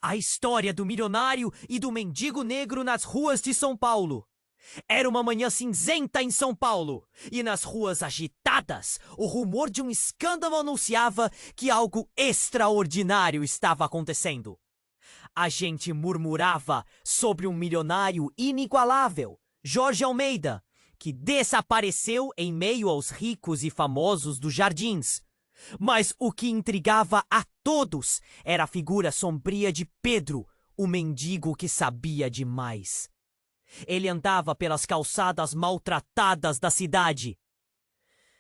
A história do milionário e do mendigo negro nas ruas de São Paulo. Era uma manhã cinzenta em São Paulo, e nas ruas agitadas, o rumor de um escândalo anunciava que algo extraordinário estava acontecendo. A gente murmurava sobre um milionário inigualável, Jorge Almeida, que desapareceu em meio aos ricos e famosos dos Jardins. Mas o que intrigava a todos era a figura sombria de Pedro, o mendigo que sabia demais. Ele andava pelas calçadas maltratadas da cidade,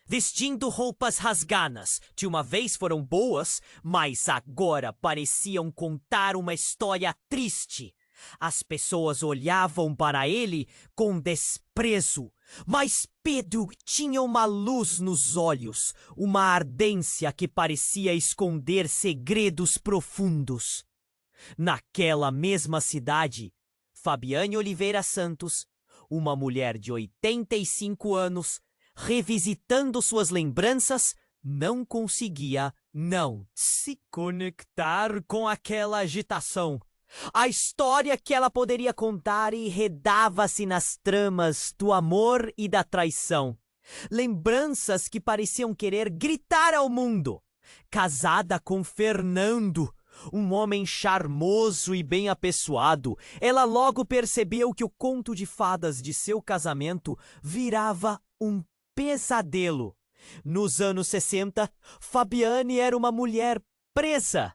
vestindo roupas rasgadas. De uma vez foram boas, mas agora pareciam contar uma história triste. As pessoas olhavam para ele com desprezo, mas Pedro tinha uma luz nos olhos, uma ardência que parecia esconder segredos profundos. Naquela mesma cidade, Fabiane Oliveira Santos, uma mulher de 85 anos, revisitando suas lembranças, não conseguia não se conectar com aquela agitação. A história que ela poderia contar enredava-se nas tramas do amor e da traição. Lembranças que pareciam querer gritar ao mundo. Casada com Fernando, um homem charmoso e bem apessoado, ela logo percebeu que o conto de fadas de seu casamento virava um pesadelo. Nos anos 60, Fabiane era uma mulher presa,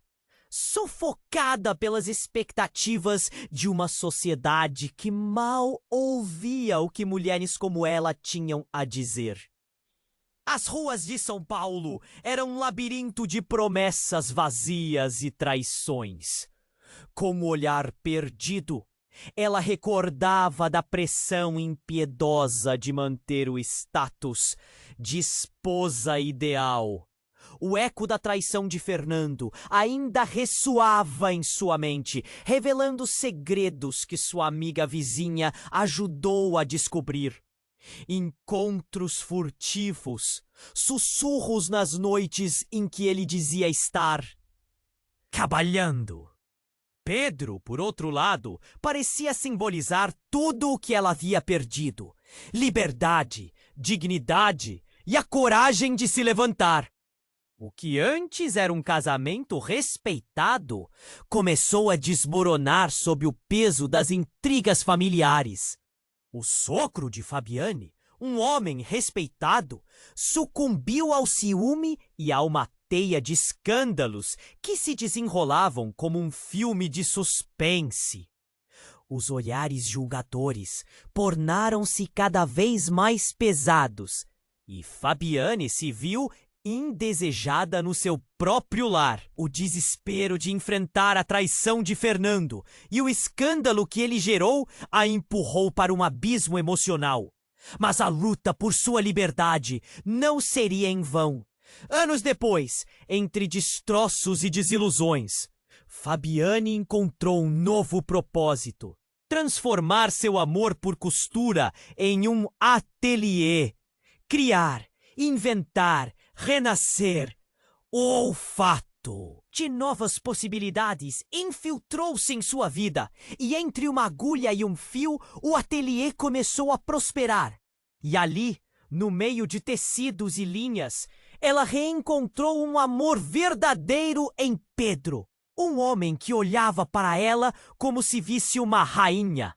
sufocada pelas expectativas de uma sociedade que mal ouvia o que mulheres como ela tinham a dizer. As ruas de São Paulo eram um labirinto de promessas vazias e traições. Com o olhar perdido, ela recordava da pressão impiedosa de manter o status de esposa ideal. O eco da traição de Fernando ainda ressoava em sua mente, revelando segredos que sua amiga vizinha ajudou a descobrir. Encontros furtivos, sussurros nas noites em que ele dizia estar trabalhando. Pedro, por outro lado, parecia simbolizar tudo o que ela havia perdido: liberdade, dignidade e a coragem de se levantar. O que antes era um casamento respeitado começou a desmoronar sob o peso das intrigas familiares. O sogro de Fabiane, um homem respeitado, sucumbiu ao ciúme e a uma teia de escândalos que se desenrolavam como um filme de suspense. Os olhares julgadores tornaram-se cada vez mais pesados e Fabiane se viu indesejada no seu próprio lar. O desespero de enfrentar a traição de Fernando e o escândalo que ele gerou a empurrou para um abismo emocional. Mas a luta por sua liberdade não seria em vão. Anos depois, entre destroços e desilusões, Fabiane encontrou um novo propósito: transformar seu amor por costura em um ateliê. Criar, inventar, renascer. O olfato de novas possibilidades infiltrou-se em sua vida, e entre uma agulha e um fio, o ateliê começou a prosperar. E ali, no meio de tecidos e linhas, ela reencontrou um amor verdadeiro em Pedro, um homem que olhava para ela como se visse uma rainha.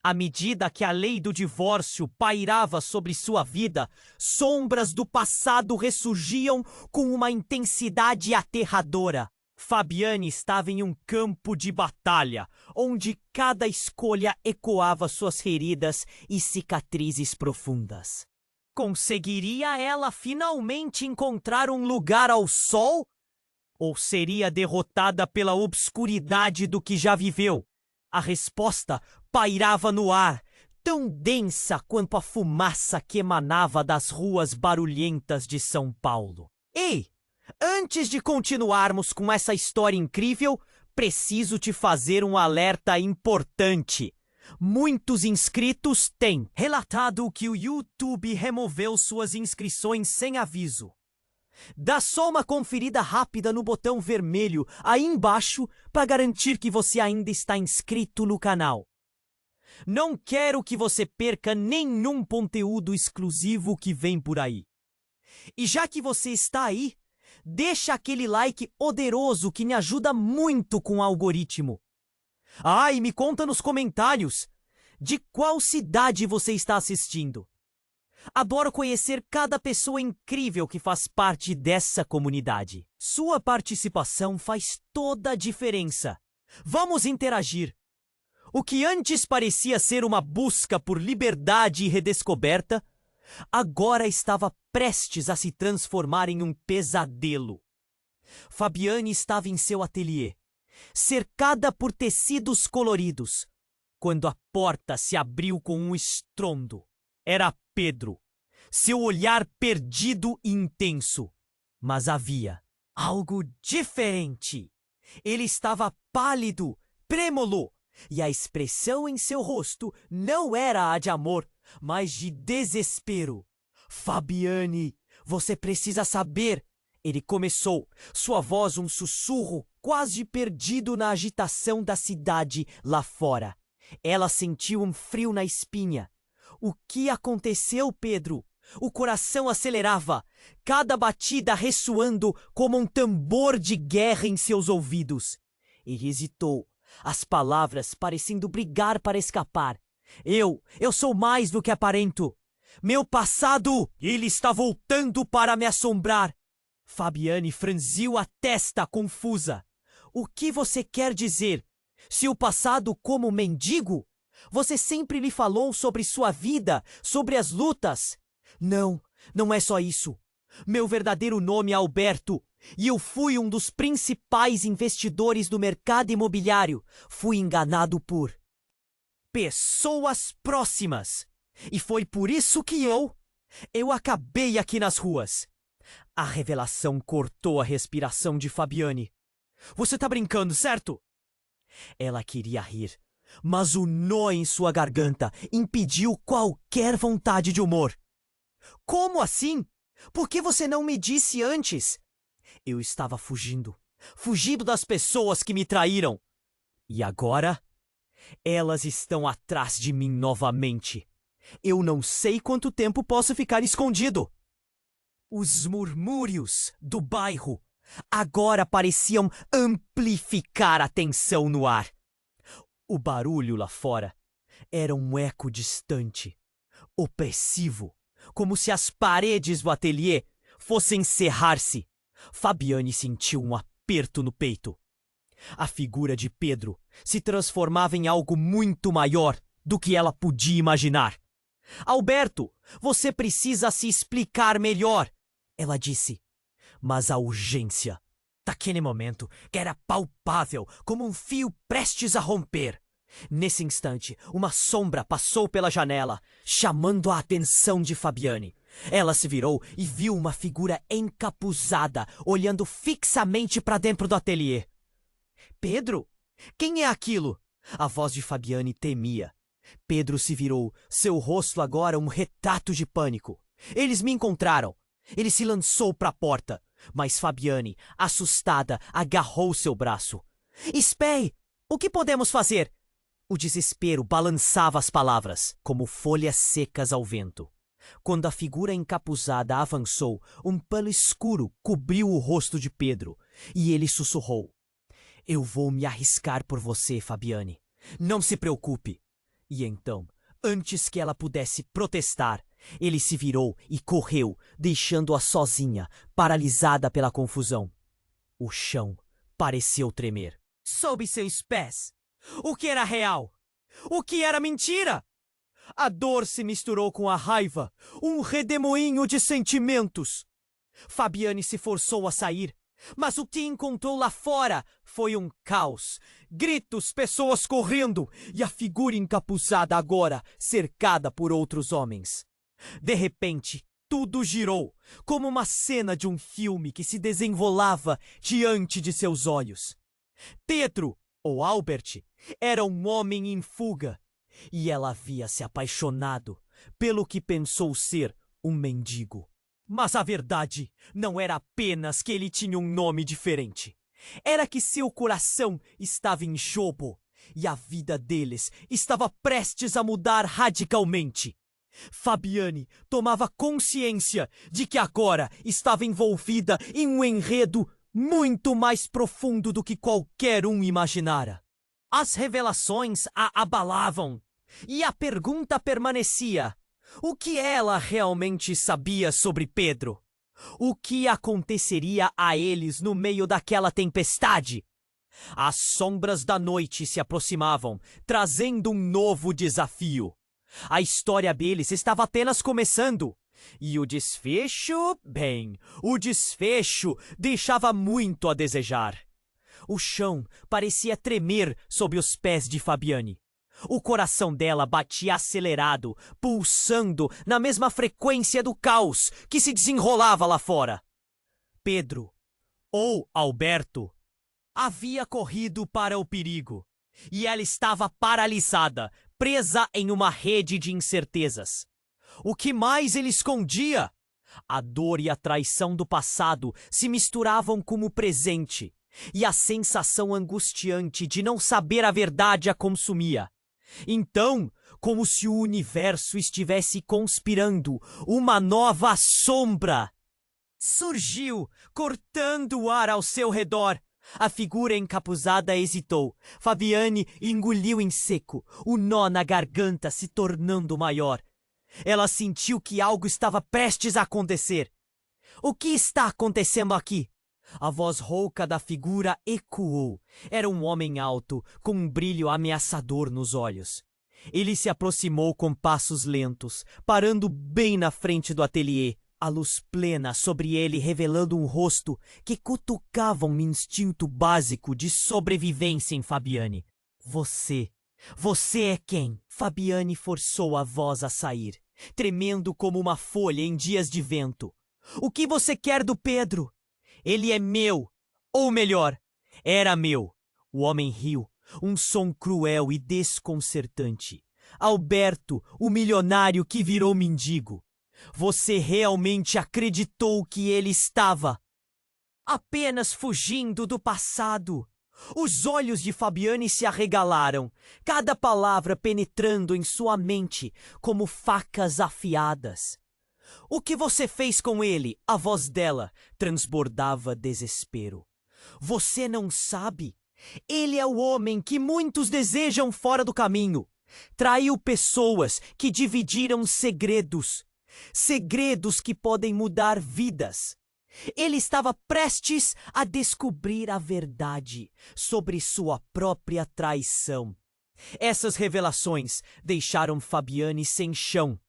À medida que a lei do divórcio pairava sobre sua vida, sombras do passado ressurgiam com uma intensidade aterradora. Fabiane estava em um campo de batalha, onde cada escolha ecoava suas feridas e cicatrizes profundas. Conseguiria ela finalmente encontrar um lugar ao sol? Ou seria derrotada pela obscuridade do que já viveu? A resposta pairava no ar, tão densa quanto a fumaça que emanava das ruas barulhentas de São Paulo. Ei, antes de continuarmos com essa história incrível, preciso te fazer um alerta importante. Muitos inscritos têm relatado que o YouTube removeu suas inscrições sem aviso. Dá só uma conferida rápida no botão vermelho aí embaixo para garantir que você ainda está inscrito no canal. Não quero que você perca nenhum conteúdo exclusivo que vem por aí. E já que você está aí, deixa aquele like poderoso que me ajuda muito com o algoritmo. Ah, e me conta nos comentários de qual cidade você está assistindo. Adoro conhecer cada pessoa incrível que faz parte dessa comunidade. Sua participação faz toda a diferença. Vamos interagir. O que antes parecia ser uma busca por liberdade e redescoberta, agora estava prestes a se transformar em um pesadelo. Fabiane estava em seu ateliê, cercada por tecidos coloridos, quando a porta se abriu com um estrondo. Era Pedro, seu olhar perdido e intenso. Mas havia algo diferente. Ele estava pálido, trêmulo, e a expressão em seu rosto não era a de amor, mas de desespero. Fabiane, você precisa saber. Ele começou, sua voz um sussurro quase perdido na agitação da cidade lá fora. Ela sentiu um frio na espinha. O que aconteceu, Pedro? O coração acelerava, cada batida ressoando como um tambor de guerra em seus ouvidos. Ele hesitou, as palavras parecendo brigar para escapar. Eu sou mais do que aparento. Meu passado, ele está voltando para me assombrar. Fabiane franziu a testa confusa. O que você quer dizer? Se o passado como mendigo? Você sempre lhe falou sobre sua vida, sobre as lutas. Não, não é só isso. Meu verdadeiro nome é Alberto, e eu fui um dos principais investidores do mercado imobiliário. Fui enganado por pessoas próximas. E foi por isso que eu acabei aqui nas ruas. A revelação cortou a respiração de Fabiane. Você tá brincando, certo? Ela queria rir, mas o nó em sua garganta impediu qualquer vontade de humor. Como assim? Por que você não me disse antes? Eu estava fugindo das pessoas que me traíram. E agora? Elas estão atrás de mim novamente. Eu não sei quanto tempo posso ficar escondido. Os murmúrios do bairro agora pareciam amplificar a tensão no ar. O barulho lá fora era um eco distante, opressivo, como se as paredes do ateliê fossem cerrar-se. Fabiane sentiu um aperto no peito. A figura de Pedro se transformava em algo muito maior do que ela podia imaginar. Alberto, você precisa se explicar melhor, ela disse. Mas a urgência daquele momento era palpável como um fio prestes a romper. Nesse instante, uma sombra passou pela janela, chamando a atenção de Fabiane. Ela se virou e viu uma figura encapuzada, olhando fixamente para dentro do ateliê. Pedro? Quem é aquilo? A voz de Fabiane temia. Pedro se virou, seu rosto agora um retrato de pânico. Eles me encontraram. Ele se lançou para a porta, mas Fabiane, assustada, agarrou seu braço. Espere! O que podemos fazer? O desespero balançava as palavras, como folhas secas ao vento. Quando a figura encapuzada avançou, um pano escuro cobriu o rosto de Pedro, e ele sussurrou. Eu vou me arriscar por você, Fabiane. Não se preocupe. E então, antes que ela pudesse protestar, ele se virou e correu, deixando-a sozinha, paralisada pela confusão. O chão pareceu tremer. Sob seus pés. O que era real? O que era mentira? A dor se misturou com a raiva, um redemoinho de sentimentos. Fabiane se forçou a sair, mas o que encontrou lá fora foi um caos. Gritos, pessoas correndo e a figura encapuzada agora, cercada por outros homens. De repente, tudo girou, como uma cena de um filme que se desenrolava diante de seus olhos. Pedro, ou Albert, era um homem em fuga, e ela havia se apaixonado pelo que pensou ser um mendigo. Mas a verdade não era apenas que ele tinha um nome diferente. Era que seu coração estava em jogo e a vida deles estava prestes a mudar radicalmente. Fabiane tomava consciência de que agora estava envolvida em um enredo muito mais profundo do que qualquer um imaginara. As revelações a abalavam e a pergunta permanecia: o que ela realmente sabia sobre Pedro? O que aconteceria a eles no meio daquela tempestade? As sombras da noite se aproximavam, trazendo um novo desafio. A história deles estava apenas começando. E o desfecho, bem, o desfecho deixava muito a desejar. O chão parecia tremer sob os pés de Fabiane. O coração dela batia acelerado, pulsando na mesma frequência do caos que se desenrolava lá fora. Pedro, ou Alberto, havia corrido para o perigo, e ela estava paralisada, presa em uma rede de incertezas. O que mais ele escondia? A dor e a traição do passado se misturavam com o presente, e a sensação angustiante de não saber a verdade a consumia. Então, como se o universo estivesse conspirando, uma nova sombra surgiu, cortando o ar ao seu redor. A figura encapuzada hesitou. Fabiane engoliu em seco, o nó na garganta se tornando maior. Ela sentiu que algo estava prestes a acontecer. O que está acontecendo aqui? A voz rouca da figura ecoou. Era um homem alto, com um brilho ameaçador nos olhos. Ele se aproximou com passos lentos, parando bem na frente do ateliê, a luz plena sobre ele revelando um rosto que cutucava um instinto básico de sobrevivência em Fabiane. Você é quem? Fabiane forçou a voz a sair, tremendo como uma folha em dias de vento. O que você quer do Pedro? Ele é meu, ou melhor, era meu. O homem riu, um som cruel e desconcertante. Alberto, o milionário que virou mendigo. Você realmente acreditou que ele estava apenas fugindo do passado? Os olhos de Fabiane se arregalaram, cada palavra penetrando em sua mente como facas afiadas. O que você fez com ele? A voz dela transbordava desespero. Você não sabe? Ele é o homem que muitos desejam fora do caminho. Traiu pessoas que dividiram segredos. Segredos que podem mudar vidas. Ele estava prestes a descobrir a verdade sobre sua própria traição. Essas revelações deixaram Fabiane sem chão.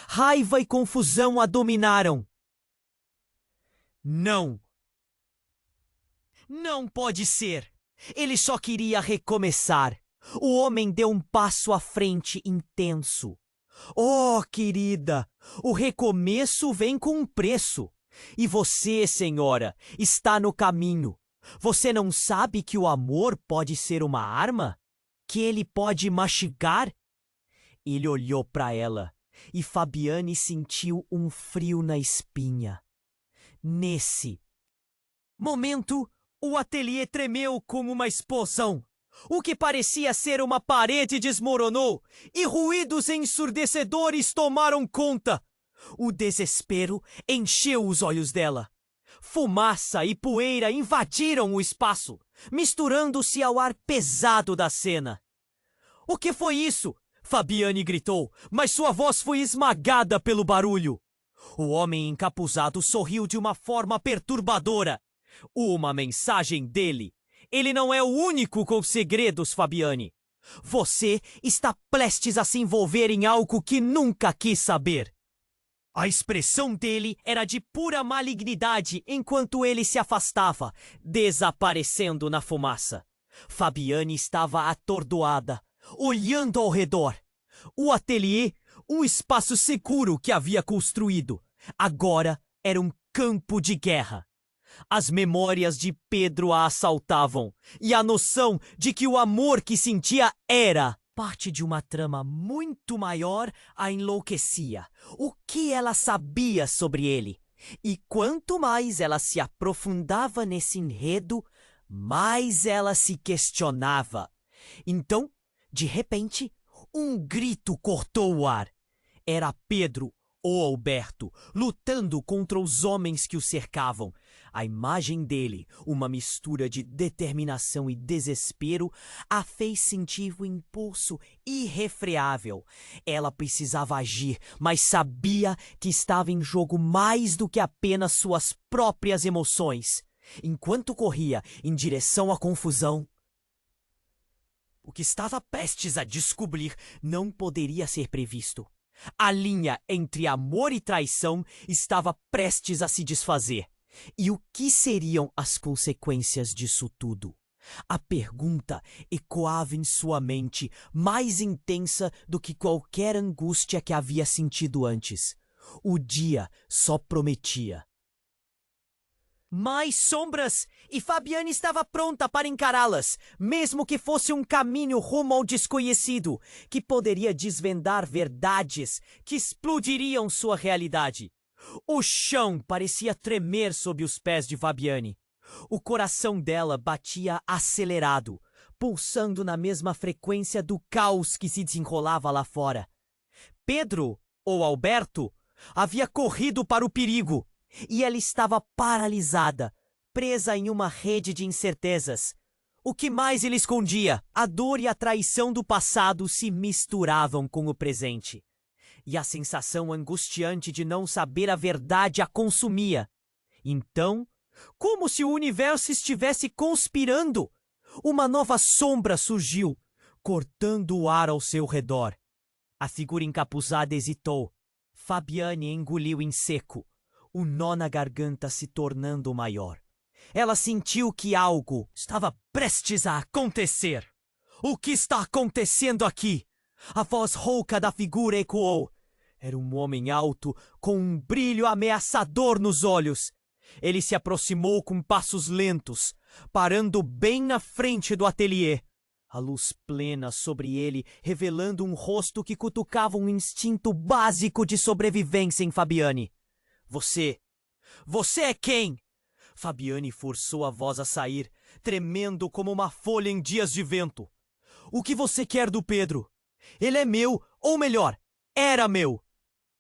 Raiva e confusão a dominaram. Não. Não pode ser. Ele só queria recomeçar. O homem deu um passo à frente intenso. Oh, querida, o recomeço vem com um preço. E você, senhora, está no caminho. Você não sabe que o amor pode ser uma arma? Que ele pode machucar? Ele olhou para ela e Fabiane sentiu um frio na espinha. Nesse momento, o ateliê tremeu como uma explosão. O que parecia ser uma parede desmoronou e ruídos ensurdecedores tomaram conta. O desespero encheu os olhos dela. Fumaça e poeira invadiram o espaço, misturando-se ao ar pesado da cena. O que foi isso? Fabiane gritou, mas sua voz foi esmagada pelo barulho. O homem encapuzado sorriu de uma forma perturbadora. Uma mensagem dele. Ele não é o único com segredos, Fabiane. Você está prestes a se envolver em algo que nunca quis saber. A expressão dele era de pura malignidade enquanto ele se afastava, desaparecendo na fumaça. Fabiane estava atordoada, olhando ao redor. O ateliê, um espaço seguro que havia construído, agora era um campo de guerra. As memórias de Pedro a assaltavam, e a noção de que o amor que sentia era parte de uma trama muito maior a enlouquecia. O que ela sabia sobre ele? E quanto mais ela se aprofundava nesse enredo, mais ela se questionava. Então, de repente, um grito cortou o ar. Era Pedro ou Alberto, lutando contra os homens que o cercavam. A imagem dele, uma mistura de determinação e desespero, a fez sentir um impulso irrefreável. Ela precisava agir, mas sabia que estava em jogo mais do que apenas suas próprias emoções. Enquanto corria em direção à confusão, o que estava prestes a descobrir não poderia ser previsto. A linha entre amor e traição estava prestes a se desfazer. E o que seriam as consequências disso tudo? A pergunta ecoava em sua mente, mais intensa do que qualquer angústia que havia sentido antes. O dia só prometia mais sombras, e Fabiane estava pronta para encará-las, mesmo que fosse um caminho rumo ao desconhecido, que poderia desvendar verdades que explodiriam sua realidade. O chão parecia tremer sob os pés de Fabiane. O coração dela batia acelerado, pulsando na mesma frequência do caos que se desenrolava lá fora. Pedro, ou Alberto, havia corrido para o perigo. E ela estava paralisada, presa em uma rede de incertezas. O que mais ele escondia? A dor e a traição do passado se misturavam com o presente. E a sensação angustiante de não saber a verdade a consumia. Então, como se o universo estivesse conspirando, uma nova sombra surgiu, cortando o ar ao seu redor. A figura encapuzada hesitou. Fabiane engoliu em seco, o nó na garganta se tornando maior. Ela sentiu que algo estava prestes a acontecer. O que está acontecendo aqui? A voz rouca da figura ecoou. Era um homem alto, com um brilho ameaçador nos olhos. Ele se aproximou com passos lentos, parando bem na frente do ateliê. A luz plena sobre ele, revelando um rosto que cutucava um instinto básico de sobrevivência em Fabiane. Você é quem? Fabiane forçou a voz a sair, tremendo como uma folha em dias de vento. O que você quer do Pedro? Ele é meu, ou melhor, era meu.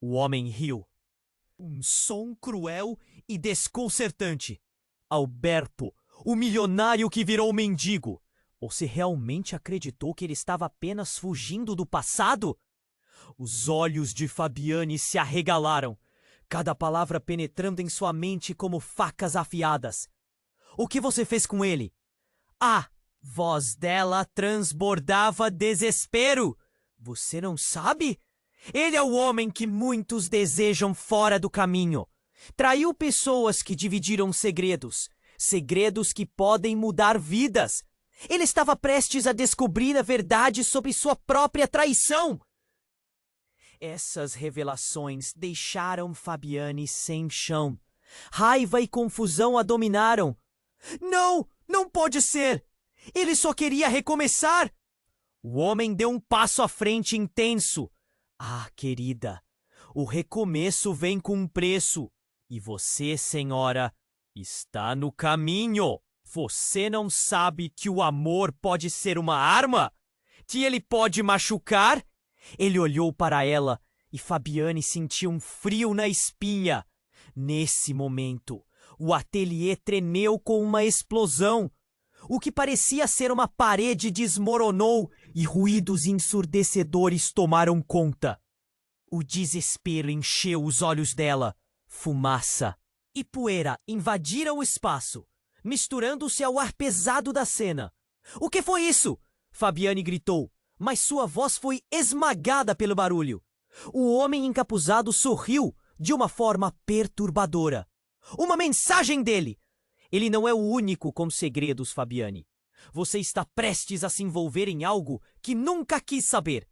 O homem riu. Um som cruel e desconcertante. Alberto, o milionário que virou mendigo. Você realmente acreditou que ele estava apenas fugindo do passado? Os olhos de Fabiane se arregalaram, cada palavra penetrando em sua mente como facas afiadas. O que você fez com ele? A voz dela transbordava desespero. Você não sabe? Ele é o homem que muitos desejam fora do caminho. Traiu pessoas que dividiram segredos, segredos que podem mudar vidas. Ele estava prestes a descobrir a verdade sobre sua própria traição. Essas revelações deixaram Fabiane sem chão. Raiva e confusão a dominaram. Não, não pode ser! Ele só queria recomeçar! O homem deu um passo à frente intenso. Ah, querida, o recomeço vem com um preço. E você, senhora, está no caminho. Você não sabe que o amor pode ser uma arma? Que ele pode machucar? Ele olhou para ela e Fabiane sentiu um frio na espinha. Nesse momento, o ateliê tremeu com uma explosão. O que parecia ser uma parede desmoronou e ruídos ensurdecedores tomaram conta. O desespero encheu os olhos dela. Fumaça e poeira invadiram o espaço, misturando-se ao ar pesado da cena. O que foi isso? Fabiane gritou, mas sua voz foi esmagada pelo barulho. O homem encapuzado sorriu de uma forma perturbadora. Uma mensagem dele! Ele não é o único com segredos, Fabiane. Você está prestes a se envolver em algo que nunca quis saber.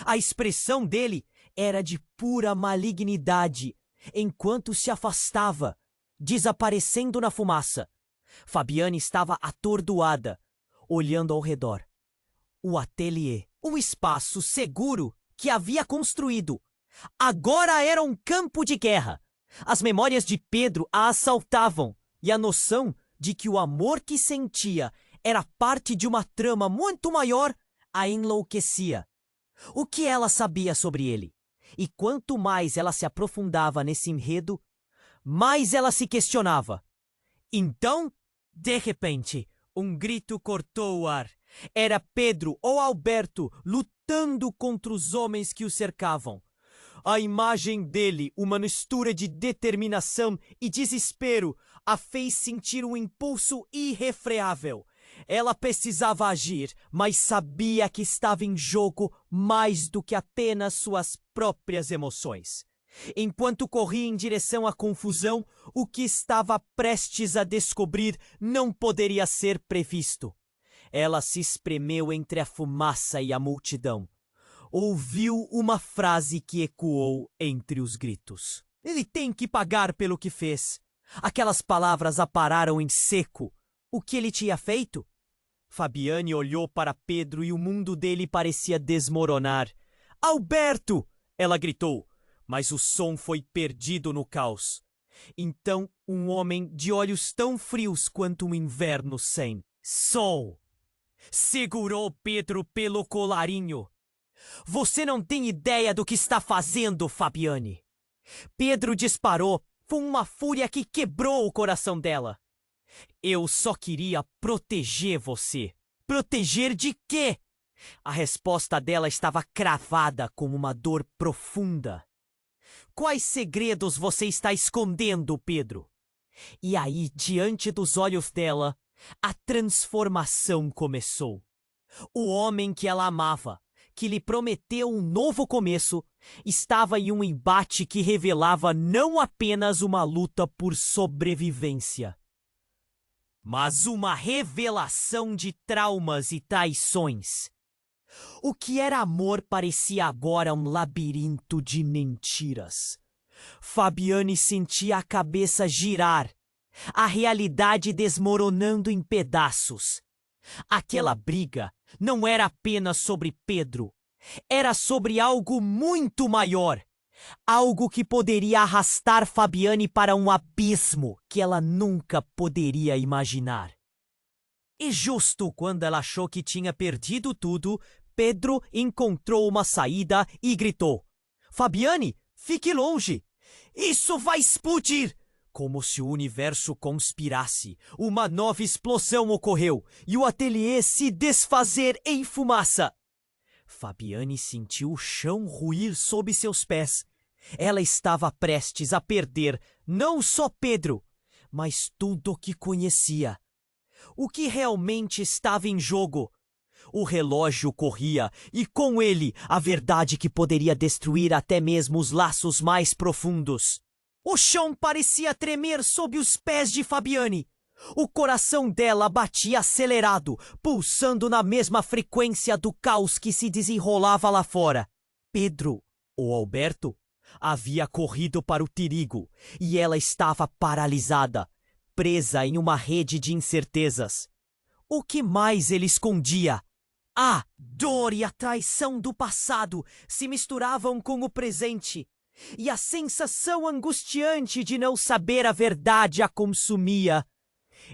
A expressão dele era de pura malignidade, enquanto se afastava, desaparecendo na fumaça. Fabiane estava atordoada, olhando ao redor. O ateliê, um espaço seguro que havia construído, agora era um campo de guerra. As memórias de Pedro a assaltavam e a noção de que o amor que sentia era parte de uma trama muito maior a enlouquecia. O que ela sabia sobre ele? E quanto mais ela se aprofundava nesse enredo, mais ela se questionava. Então, de repente, um grito cortou o ar. Era Pedro ou Alberto lutando contra os homens que o cercavam. A imagem dele, uma mistura de determinação e desespero, a fez sentir um impulso irrefreável. Ela precisava agir, mas sabia que estava em jogo mais do que apenas suas próprias emoções. Enquanto corria em direção à confusão, o que estava prestes a descobrir não poderia ser previsto. Ela se espremeu entre a fumaça e a multidão. Ouviu uma frase que ecoou entre os gritos. Ele tem que pagar pelo que fez. Aquelas palavras a pararam em seco. O que ele tinha feito? Fabiane olhou para Pedro e o mundo dele parecia desmoronar. Alberto! Ela gritou, mas o som foi perdido no caos. Então, um homem de olhos tão frios quanto um inverno sem sol segurou Pedro pelo colarinho. Você não tem ideia do que está fazendo, Fabiane. Pedro disparou com uma fúria que quebrou o coração dela. Eu só queria proteger você. Proteger de quê? A resposta dela estava cravada como uma dor profunda. Quais segredos você está escondendo, Pedro? E aí, diante dos olhos dela, a transformação começou. O homem que ela amava, que lhe prometeu um novo começo, estava em um embate que revelava não apenas uma luta por sobrevivência, mas uma revelação de traumas e traições. O que era amor parecia agora um labirinto de mentiras. Fabiane sentia a cabeça girar, a realidade desmoronando em pedaços. Aquela briga não era apenas sobre Pedro, era sobre algo muito maior. Algo que poderia arrastar Fabiane para um abismo que ela nunca poderia imaginar. E justo quando ela achou que tinha perdido tudo, Pedro encontrou uma saída e gritou: Fabiane, fique longe! Isso vai explodir! Como se o universo conspirasse, uma nova explosão ocorreu e o ateliê se desfazer em fumaça. Fabiane sentiu o chão ruir sob seus pés. Ela estava prestes a perder não só Pedro, mas tudo o que conhecia. O que realmente estava em jogo? O relógio corria e com ele a verdade que poderia destruir até mesmo os laços mais profundos. O chão parecia tremer sob os pés de Fabiane. O coração dela batia acelerado, pulsando na mesma frequência do caos que se desenrolava lá fora. Pedro, ou Alberto, havia corrido para o perigo e ela estava paralisada, presa em uma rede de incertezas. O que mais ele escondia? A dor e a traição do passado se misturavam com o presente, e a sensação angustiante de não saber a verdade a consumia.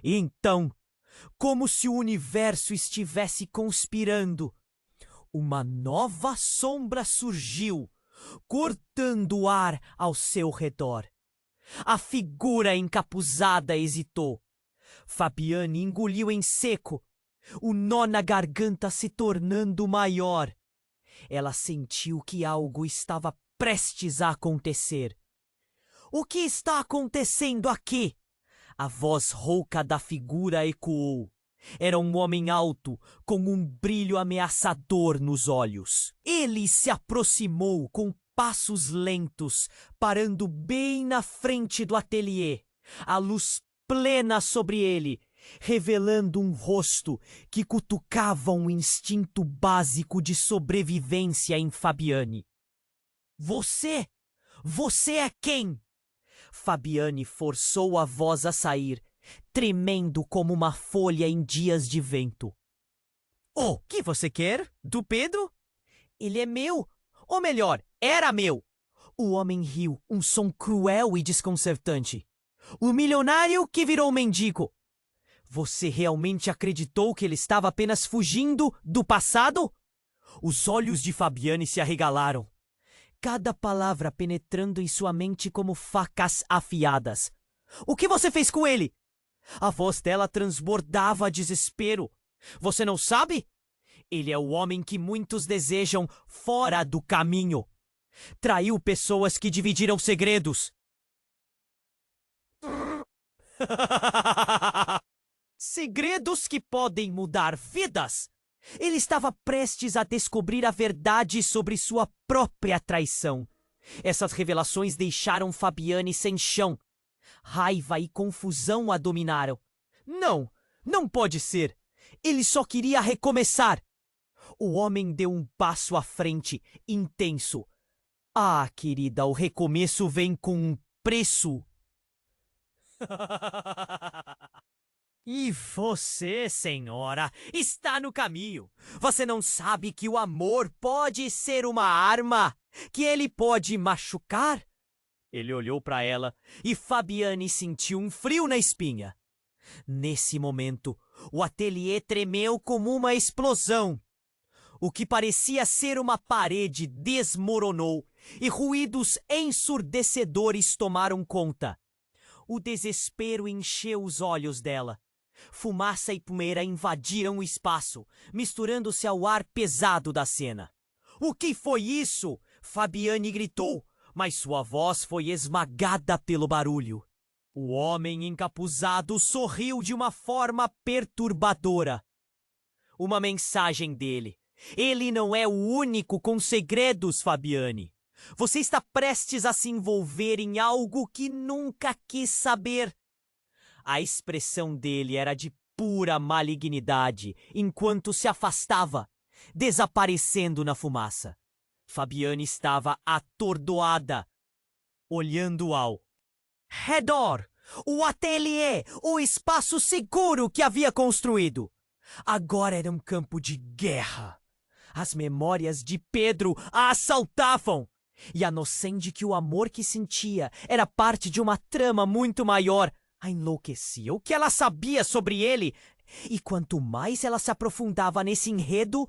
E então, como se o universo estivesse conspirando, uma nova sombra surgiu, cortando o ar ao seu redor. A figura encapuzada hesitou. Fabiane engoliu em seco, o nó na garganta se tornando maior. Ela sentiu que algo estava prestes a acontecer. O que está acontecendo aqui? A voz rouca da figura ecoou. Era um homem alto, com um brilho ameaçador nos olhos. Ele se aproximou com passos lentos, parando bem na frente do ateliê. A luz plena sobre ele, revelando um rosto que cutucava um instinto básico de sobrevivência em Fabiane. Você? Você é quem? Fabiane forçou a voz a sair, tremendo como uma folha em dias de vento. O que você quer? Do Pedro? Ele é meu. Ou melhor, era meu. O homem riu, um som cruel e desconcertante. O milionário que virou mendigo. Você realmente acreditou que ele estava apenas fugindo do passado? Os olhos de Fabiane se arregalaram, cada palavra penetrando em sua mente como facas afiadas. O que você fez com ele? A voz dela transbordava desespero. Você não sabe? Ele é o homem que muitos desejam fora do caminho. Traiu pessoas que dividiram segredos. Segredos que podem mudar vidas. Ele estava prestes a descobrir a verdade sobre sua própria traição. Essas revelações deixaram Fabiane sem chão. Raiva e confusão a dominaram. Não, não pode ser. Ele só queria recomeçar. O homem deu um passo à frente, intenso. Ah, querida, o recomeço vem com um preço. E você, senhora, está no caminho. Você não sabe que o amor pode ser uma arma, que ele pode machucar? Ele olhou para ela e Fabiane sentiu um frio na espinha. Nesse momento, o ateliê tremeu como uma explosão. O que parecia ser uma parede desmoronou e ruídos ensurdecedores tomaram conta. O desespero encheu os olhos dela. Fumaça e poeira invadiram o espaço, misturando-se ao ar pesado da cena. O que foi isso? Fabiane gritou, mas sua voz foi esmagada pelo barulho. O homem encapuzado sorriu de uma forma perturbadora. Uma mensagem dele. Ele não é o único com segredos, Fabiane. Você está prestes a se envolver em algo que nunca quis saber. A expressão dele era de pura malignidade, enquanto se afastava, desaparecendo na fumaça. Fabiane estava atordoada, olhando ao redor, o ateliê, o espaço seguro que havia construído. Agora era um campo de guerra. As memórias de Pedro a assaltavam, e a noção de que o amor que sentia era parte de uma trama muito maior a enlouquecia. O que ela sabia sobre ele? E quanto mais ela se aprofundava nesse enredo,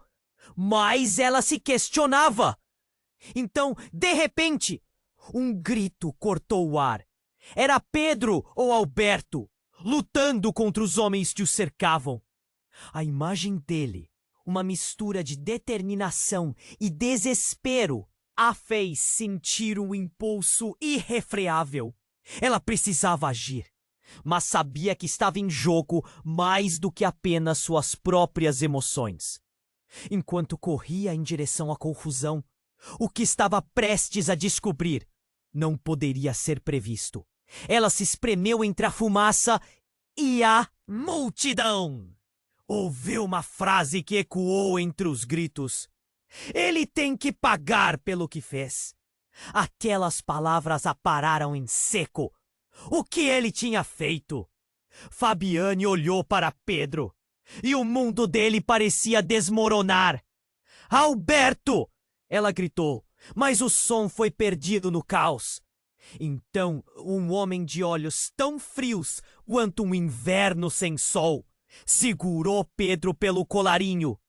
mais ela se questionava. Então, de repente, um grito cortou o ar. Era Pedro ou Alberto, lutando contra os homens que o cercavam. A imagem dele, uma mistura de determinação e desespero, a fez sentir um impulso irrefreável. Ela precisava agir, mas sabia que estava em jogo mais do que apenas suas próprias emoções. Enquanto corria em direção à confusão, o que estava prestes a descobrir não poderia ser previsto. Ela se espremeu entre a fumaça e a multidão. Ouviu uma frase que ecoou entre os gritos. Ele tem que pagar pelo que fez. Aquelas palavras a pararam em seco. O que ele tinha feito? Fabiane olhou para Pedro e o mundo dele parecia desmoronar. Alberto! Ela gritou, mas o som foi perdido no caos. Então, um homem de olhos tão frios quanto um inverno sem sol segurou Pedro pelo colarinho.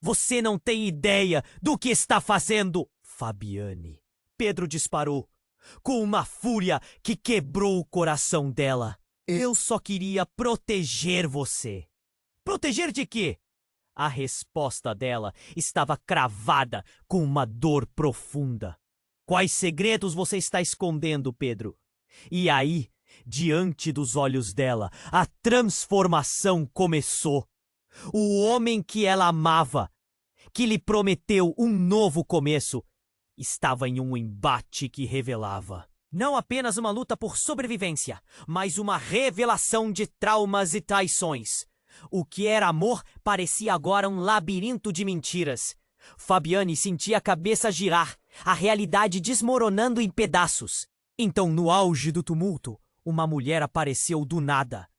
Você não tem ideia do que está fazendo, Fabiane. Pedro disparou, com uma fúria que quebrou o coração dela. Eu só queria proteger você. Proteger de quê? A resposta dela estava cravada com uma dor profunda. Quais segredos você está escondendo, Pedro? E aí, diante dos olhos dela, a transformação começou. O homem que ela amava, que lhe prometeu um novo começo, estava em um embate que revelava não apenas uma luta por sobrevivência, mas uma revelação de traumas e traições. O que era amor parecia agora um labirinto de mentiras. Fabiane sentia a cabeça girar, a realidade desmoronando em pedaços. Então, no auge do tumulto, uma mulher apareceu do nada,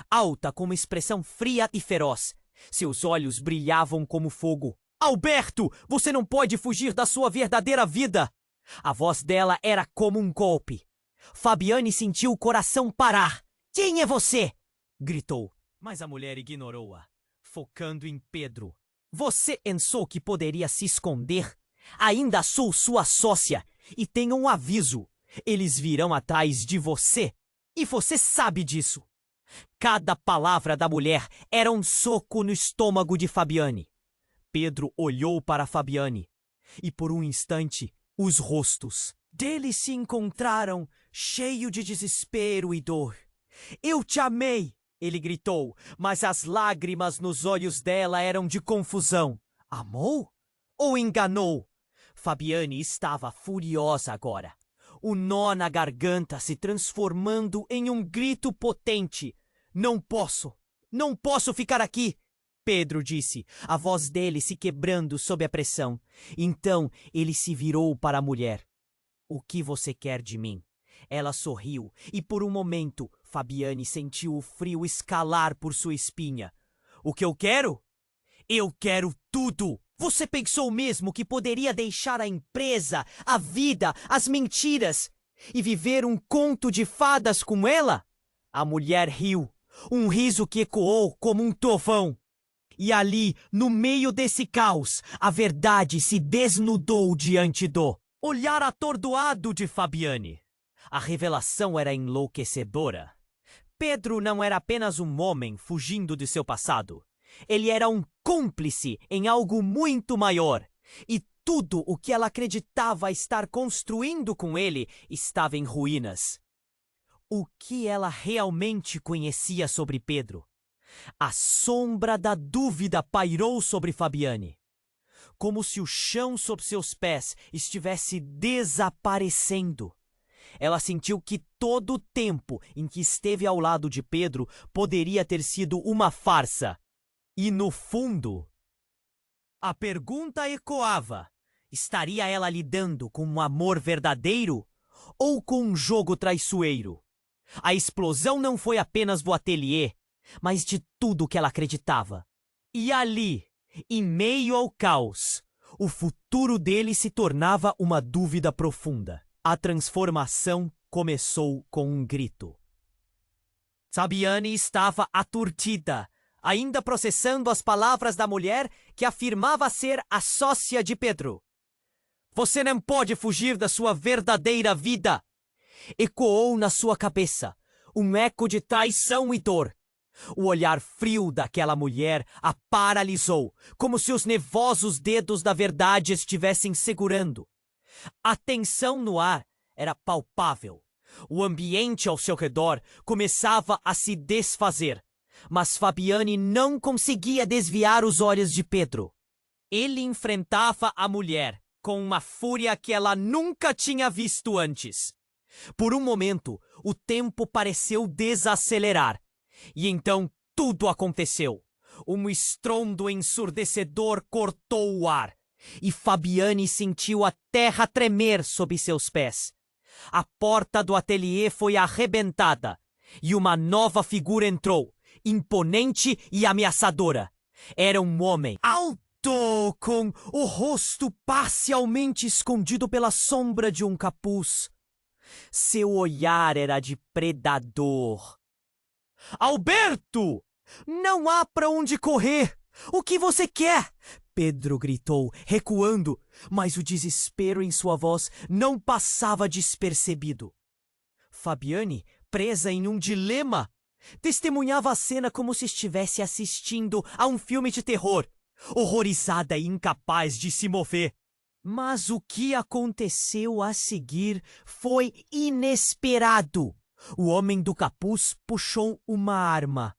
alta com uma expressão fria e feroz. Seus olhos brilhavam como fogo. Alberto, você não pode fugir da sua verdadeira vida! A voz dela era como um golpe. Fabiane sentiu o coração parar. Quem é você? Gritou. Mas a mulher ignorou-a, focando em Pedro. Você pensou que poderia se esconder? Ainda sou sua sócia e tenho um aviso. Eles virão atrás de você. E você sabe disso. Cada palavra da mulher era um soco no estômago de Fabiane. Pedro olhou para Fabiane e por um instante os rostos deles se encontraram, cheio de desespero e dor. Eu te amei, ele gritou, mas as lágrimas nos olhos dela eram de confusão. Amou? Ou enganou? Fabiane estava furiosa agora. O nó na garganta se transformando em um grito potente. Não posso ficar aqui, Pedro disse, a voz dele se quebrando sob a pressão. Então ele se virou para a mulher. O que você quer de mim? Ela sorriu e por um momento Fabiane sentiu o frio escalar por sua espinha. O que eu quero? Eu quero tudo! Você pensou mesmo que poderia deixar a empresa, a vida, as mentiras e viver um conto de fadas com ela? A mulher riu, um riso que ecoou como um trovão. E ali, no meio desse caos, a verdade se desnudou diante do olhar atordoado de Fabiane. A revelação era enlouquecedora. Pedro não era apenas um homem fugindo de seu passado. Ele era um cúmplice em algo muito maior. E tudo o que ela acreditava estar construindo com ele estava em ruínas. O que ela realmente conhecia sobre Pedro? A sombra da dúvida pairou sobre Fabiane. Como se o chão sob seus pés estivesse desaparecendo. Ela sentiu que todo o tempo em que esteve ao lado de Pedro poderia ter sido uma farsa. E no fundo, a pergunta ecoava: estaria ela lidando com um amor verdadeiro ou com um jogo traiçoeiro? A explosão não foi apenas do ateliê, mas de tudo que ela acreditava. E ali, em meio ao caos, o futuro dele se tornava uma dúvida profunda. A transformação começou com um grito. Fabiane estava aturdida, ainda processando as palavras da mulher que afirmava ser a sócia de Pedro. Você não pode fugir da sua verdadeira vida! Ecoou na sua cabeça um eco de traição e dor. O olhar frio daquela mulher a paralisou, como se os nervosos dedos da verdade estivessem segurando. A tensão no ar era palpável. O ambiente ao seu redor começava a se desfazer, mas Fabiane não conseguia desviar os olhos de Pedro. Ele enfrentava a mulher com uma fúria que ela nunca tinha visto antes. Por um momento, o tempo pareceu desacelerar. E então tudo aconteceu. Um estrondo ensurdecedor cortou o ar. E Fabiane sentiu a terra tremer sob seus pés. A porta do ateliê foi arrebentada. E uma nova figura entrou, imponente e ameaçadora. Era um homem alto, com o rosto parcialmente escondido pela sombra de um capuz. Seu olhar era de predador. Alberto! Não há para onde correr! O que você quer? Pedro gritou, recuando, mas o desespero em sua voz não passava despercebido. Fabiane, presa em um dilema, testemunhava a cena como se estivesse assistindo a um filme de terror, horrorizada e incapaz de se mover. Mas o que aconteceu a seguir foi inesperado. O homem do capuz puxou uma arma.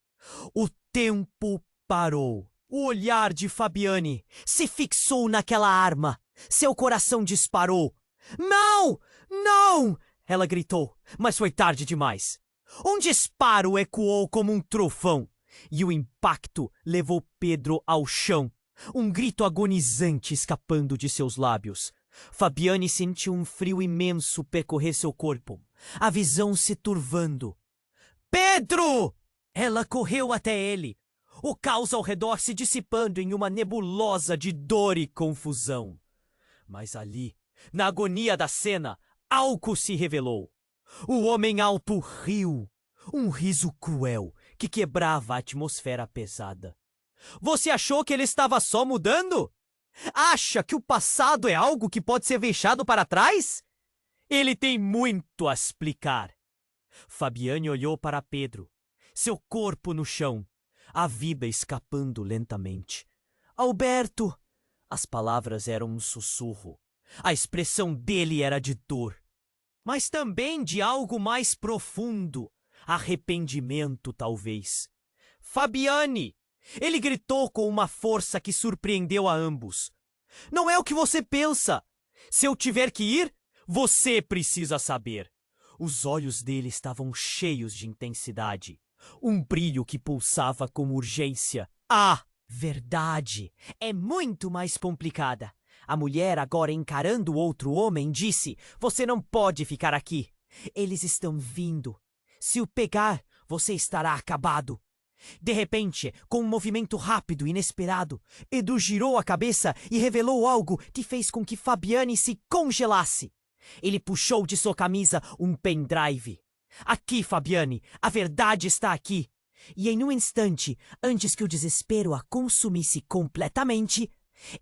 O tempo parou. O olhar de Fabiane se fixou naquela arma. Seu coração disparou. Não! Não! Ela gritou, mas foi tarde demais. Um disparo ecoou como um trovão e o impacto levou Pedro ao chão. Um grito agonizante escapando de seus lábios. Fabiane sentiu um frio imenso percorrer seu corpo, a visão se turvando. Pedro! Ela correu até ele, o caos ao redor se dissipando em uma nebulosa de dor e confusão. Mas ali, Na agonia da cena, algo se revelou. O homem alto riu, um riso cruel que quebrava a atmosfera pesada. Você achou que ele estava só mudando? Acha que o passado é algo que pode ser deixado para trás? Ele tem muito a explicar. Fabiane olhou para Pedro, seu corpo no chão, a vida escapando lentamente. Alberto! As palavras eram um sussurro. A expressão dele era de dor, mas também de algo mais profundo. Arrependimento, talvez. Fabiane! Ele gritou com uma força que surpreendeu a ambos. Não é o que você pensa. Se eu tiver que ir, você precisa saber. Os olhos dele estavam cheios de intensidade. Um brilho que pulsava com urgência. Ah, verdade. É muito mais complicada. A mulher, agora encarando o outro homem, disse: Você não pode ficar aqui. Eles estão vindo. Se o pegar, você estará acabado. De repente, com um movimento rápido e inesperado, Edu girou a cabeça e revelou algo que fez com que Fabiane se congelasse. Ele puxou de sua camisa um pendrive. Aqui, Fabiane, a verdade está aqui. E em um instante, antes que o desespero a consumisse completamente,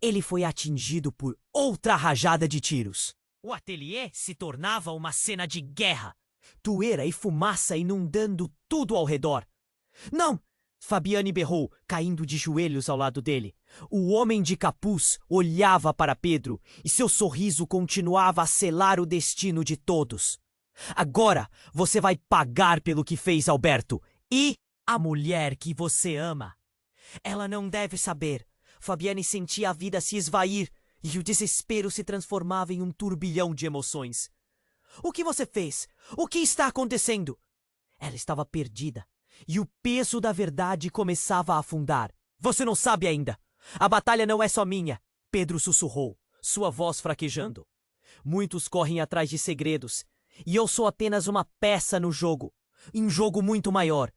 ele foi atingido por outra rajada de tiros. O ateliê se tornava uma cena de guerra. Poeira e fumaça inundando tudo ao redor. Não! Fabiane berrou, caindo de joelhos ao lado dele. O homem de capuz olhava para Pedro e seu sorriso continuava a selar o destino de todos. Agora você vai pagar pelo que fez, Alberto. E a mulher que você ama. Ela não deve saber. Fabiane sentia a vida se esvair e o desespero se transformava em um turbilhão de emoções. O que você fez? O que está acontecendo? Ela estava perdida. E o peso da verdade começava a afundar. Você não sabe ainda. A batalha não é só minha. Pedro sussurrou, sua voz fraquejando. Muitos correm atrás de segredos. E eu sou apenas uma peça no jogo. Em um jogo muito maior.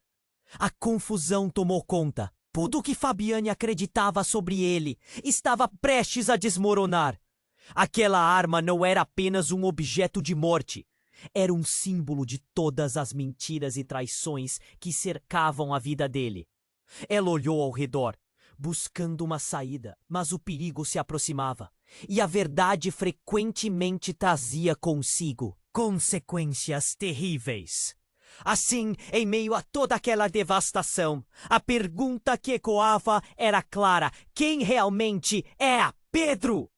A confusão tomou conta. Tudo o que Fabiane acreditava sobre ele estava prestes a desmoronar. Aquela arma não era apenas um objeto de morte. Era um símbolo de todas as mentiras e traições que cercavam a vida dele. Ela olhou ao redor, buscando uma saída, mas o perigo se aproximava, e a verdade frequentemente trazia consigo consequências terríveis. Assim, em meio a toda aquela devastação, a pergunta que ecoava era clara: quem realmente é a Pedro?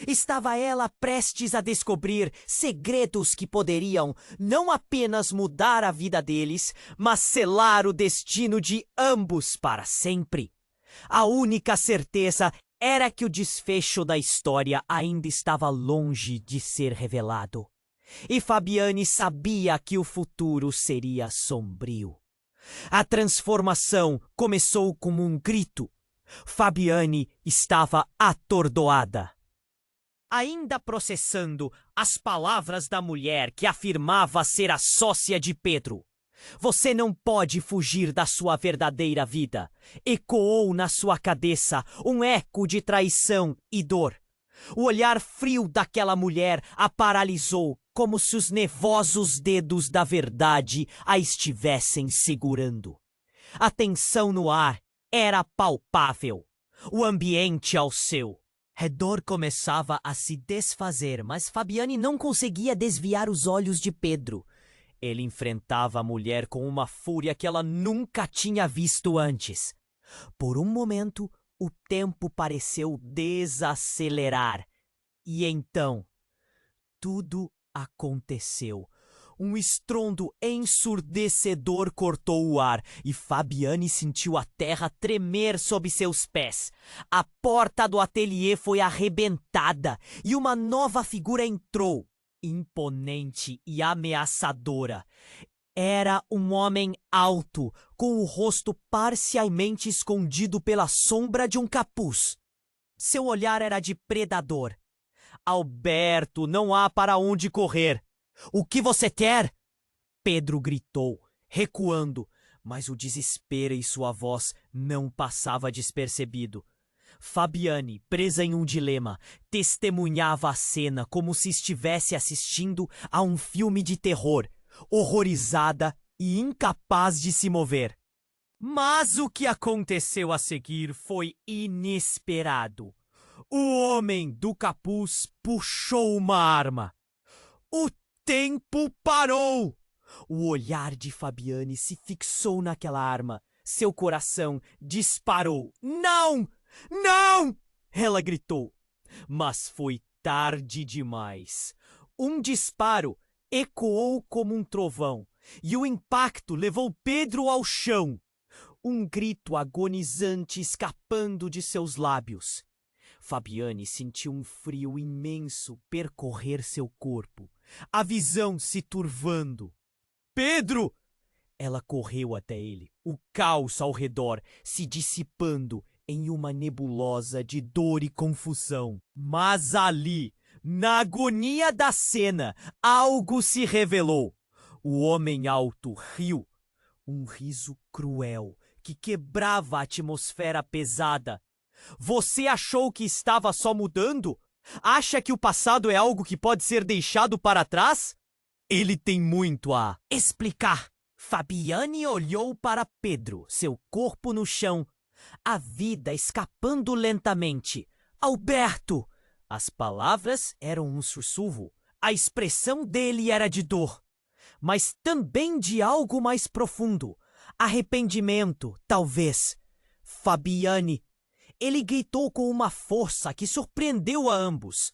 Estava ela prestes a descobrir segredos que poderiam não apenas mudar a vida deles, mas selar o destino de ambos para sempre. A única certeza era que o desfecho da história ainda estava longe de ser revelado. E Fabiane sabia que o futuro seria sombrio. A transformação começou como um grito. Fabiane estava atordoada. Ainda processando as palavras da mulher que afirmava ser a sócia de Pedro. Você não pode fugir da sua verdadeira vida. Ecoou na sua cabeça um eco de traição e dor. O olhar frio daquela mulher a paralisou, como se os nervosos dedos da verdade a estivessem segurando. A tensão no ar era palpável. O ambiente ao seu redor começava a se desfazer, mas Fabiane não conseguia desviar os olhos de Pedro. Ele enfrentava a mulher com uma fúria que ela nunca tinha visto antes. Por um momento, o tempo pareceu desacelerar. E então, tudo aconteceu. Um estrondo ensurdecedor cortou o ar e Fabiane sentiu a terra tremer sob seus pés. A porta do ateliê foi arrebentada e uma nova figura entrou, imponente e ameaçadora. Era um homem alto, com o rosto parcialmente escondido pela sombra de um capuz. Seu olhar era de predador. Alberto, não há para onde correr. O que você quer? Pedro gritou, recuando, mas o desespero em sua voz não passava despercebido. Fabiane, presa em um dilema, testemunhava a cena como se estivesse assistindo a um filme de terror, horrorizada e incapaz de se mover. Mas o que aconteceu a seguir foi inesperado. O homem do capuz puxou uma arma. O tempo parou! O olhar de Fabiane se fixou naquela arma. Seu coração disparou. Não! Não! Ela gritou. Mas foi tarde demais. Um disparo ecoou como um trovão e o impacto levou Pedro ao chão. Um grito agonizante escapando de seus lábios. Fabiane sentiu um frio imenso percorrer seu corpo, a visão se turvando. Pedro! Ela correu até ele, o caos ao redor se dissipando em uma nebulosa de dor e confusão. Mas ali, na agonia da cena, algo se revelou. O homem alto riu, um riso cruel que quebrava a atmosfera pesada. Você achou que estava só mudando? Acha que o passado é algo que pode ser deixado para trás? Ele tem muito a explicar. Fabiane olhou para Pedro, seu corpo no chão, a vida escapando lentamente. Alberto! As palavras eram um sussurro. A expressão dele era de dor, mas também de algo mais profundo. Arrependimento, talvez. Fabiane. Ele gritou com uma força que surpreendeu a ambos.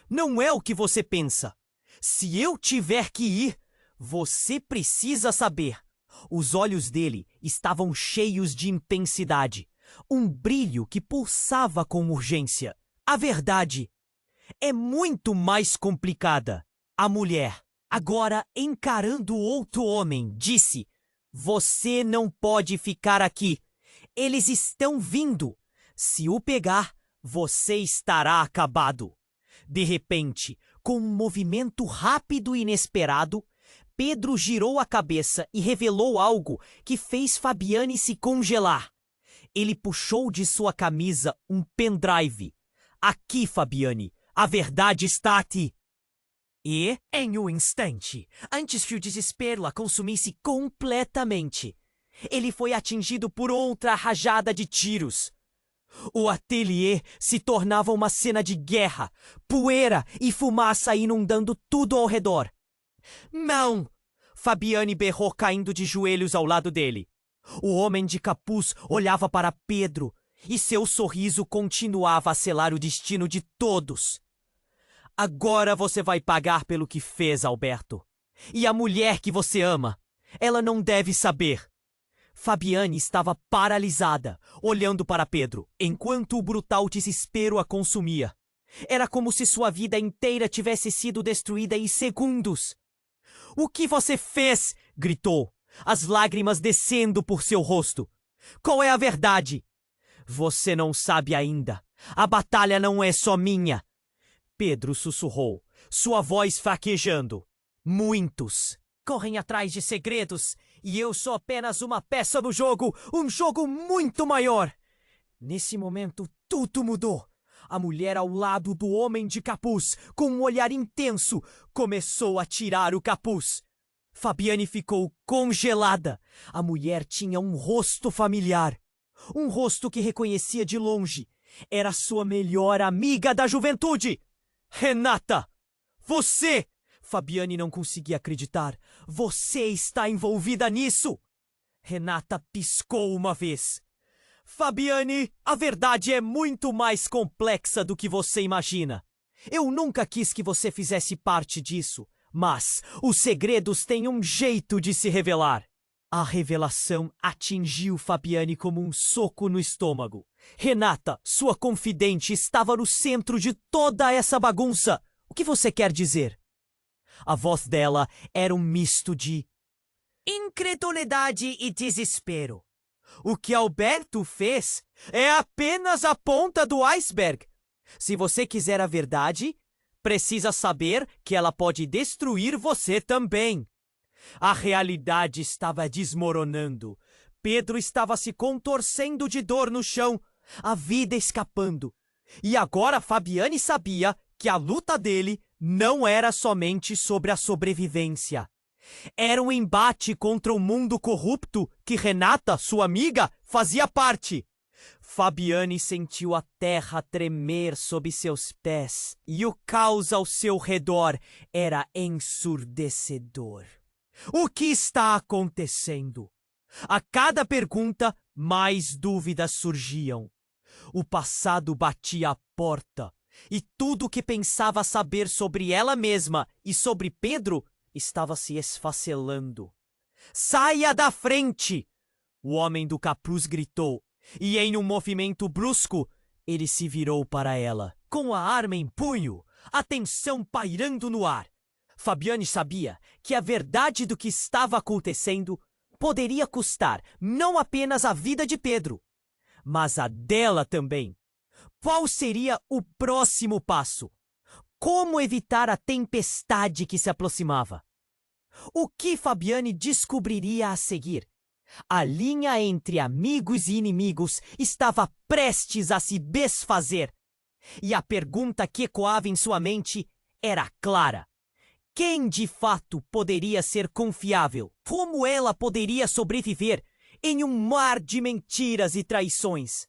Não é o que você pensa. Se eu tiver que ir, você precisa saber. Os olhos dele estavam cheios de intensidade, um brilho que pulsava com urgência. A verdade é muito mais complicada. A mulher, agora encarando outro homem, disse: você não pode ficar aqui. Eles estão vindo. Se o pegar, você estará acabado. De repente, com um movimento rápido e inesperado, Pedro girou a cabeça e revelou algo que fez Fabiane se congelar. Ele puxou de sua camisa um pendrive. Aqui, Fabiane, a verdade está aqui. E, em um instante, antes que o desespero a consumisse completamente, ele foi atingido por outra rajada de tiros. O ateliê se tornava uma cena de guerra, poeira e fumaça inundando tudo ao redor. Não! Fabiane berrou caindo de joelhos ao lado dele. O homem de capuz olhava para Pedro e seu sorriso continuava a selar o destino de todos. Agora você vai pagar pelo que fez, Alberto. E a mulher que você ama, ela não deve saber. Fabiane estava paralisada, olhando para Pedro, enquanto o brutal desespero a consumia. Era como se sua vida inteira tivesse sido destruída em segundos. O que você fez? Gritou, as lágrimas descendo por seu rosto. Qual é a verdade? Você não sabe ainda. A batalha não é só minha. Pedro sussurrou, sua voz fraquejando. Muitos correm atrás de segredos e eu sou apenas uma peça no jogo, um jogo muito maior. Nesse momento, tudo mudou. A mulher ao lado do homem de capuz, com um olhar intenso, começou a tirar o capuz. Fabiane ficou congelada. A mulher tinha um rosto familiar. Um rosto que reconhecia de longe. Era sua melhor amiga da juventude. Renata! Você! Fabiane não conseguia acreditar. Você está envolvida nisso! Renata piscou uma vez. Fabiane, a verdade é muito mais complexa do que você imagina. Eu nunca quis que você fizesse parte disso, mas os segredos têm um jeito de se revelar. A revelação atingiu Fabiane como um soco no estômago. Renata, sua confidente, estava no centro de toda essa bagunça. O que você quer dizer? A voz dela era um misto de incredulidade e desespero. O que Alberto fez é apenas a ponta do iceberg. Se você quiser a verdade, precisa saber que ela pode destruir você também. A realidade estava desmoronando. Pedro estava se contorcendo de dor no chão. a vida escapando. E agora Fabiane sabia que a luta dele não era somente sobre a sobrevivência. Era um embate contra o mundo corrupto que Renata, sua amiga, fazia parte. Fabiane sentiu a terra tremer sob seus pés e o caos ao seu redor era ensurdecedor. O que está acontecendo? A cada pergunta, mais dúvidas surgiam. O passado batia à porta e tudo o que pensava saber sobre ela mesma e sobre Pedro estava se esfacelando. Saia da frente! O homem do capuz gritou, e em um movimento brusco, ele se virou para ela, com a arma em punho, a tensão pairando no ar. Fabiane sabia que a verdade do que estava acontecendo poderia custar não apenas a vida de Pedro, mas a dela também. Qual seria o próximo passo? Como evitar a tempestade que se aproximava? O que Fabiane descobriria a seguir? A linha entre amigos e inimigos estava prestes a se desfazer. E a pergunta que ecoava em sua mente era clara. Quem de fato poderia ser confiável? Como ela poderia sobreviver em um mar de mentiras e traições?